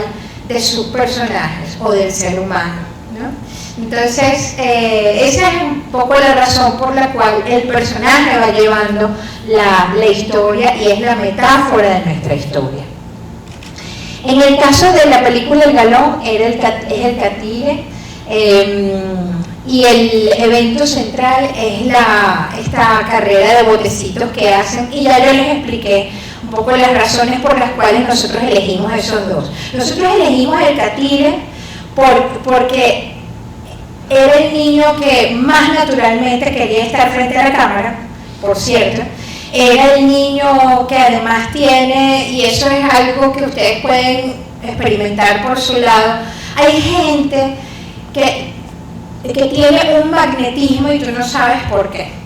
de sus personajes o del ser humano, ¿no? Entonces, esa es un poco la razón por la cual el personaje va llevando la historia y es la metáfora de nuestra historia. En el caso de la película El Galón, es el catire, y el evento central es esta carrera de botecitos que hacen, y ya yo les expliqué un poco las razones por las cuales nosotros elegimos esos dos. Nosotros elegimos el catire porque era el niño que más naturalmente quería estar frente a la cámara, por cierto. Era el niño que además tiene, y eso es algo que ustedes pueden experimentar por su lado, hay gente que tiene un magnetismo y tú no sabes por qué.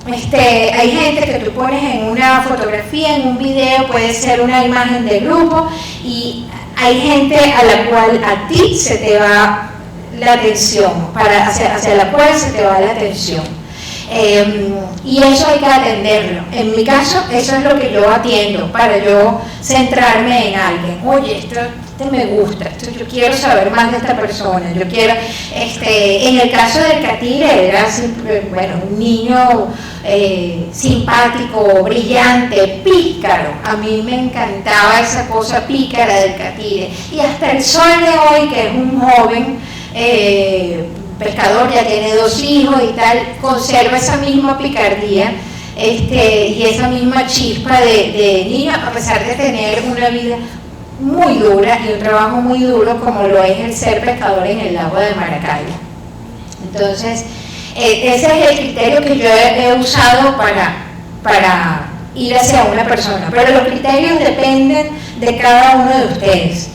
Hay gente que tú pones en una fotografía, en un video, puede ser una imagen de grupo, y hay gente a la cual a ti se te va la atención, hacia la cual se te va la atención. Y eso hay que atenderlo. En mi caso, eso es lo que yo atiendo para yo centrarme en alguien. Oye, esto me gusta, yo quiero saber más de esta persona, yo quiero, en el caso del catire era un niño simpático, brillante, pícaro. A mí me encantaba esa cosa pícara del catire, y hasta el sol de hoy, que es un joven pescador, ya tiene 2 hijos y tal, conserva esa misma picardía y esa misma chispa de niño, a pesar de tener una vida muy dura y un trabajo muy duro como lo es el ser pescador en el lago de Maracaibo. Entonces, ese es el criterio que yo he usado para ir hacia una persona, pero los criterios dependen de cada uno de ustedes.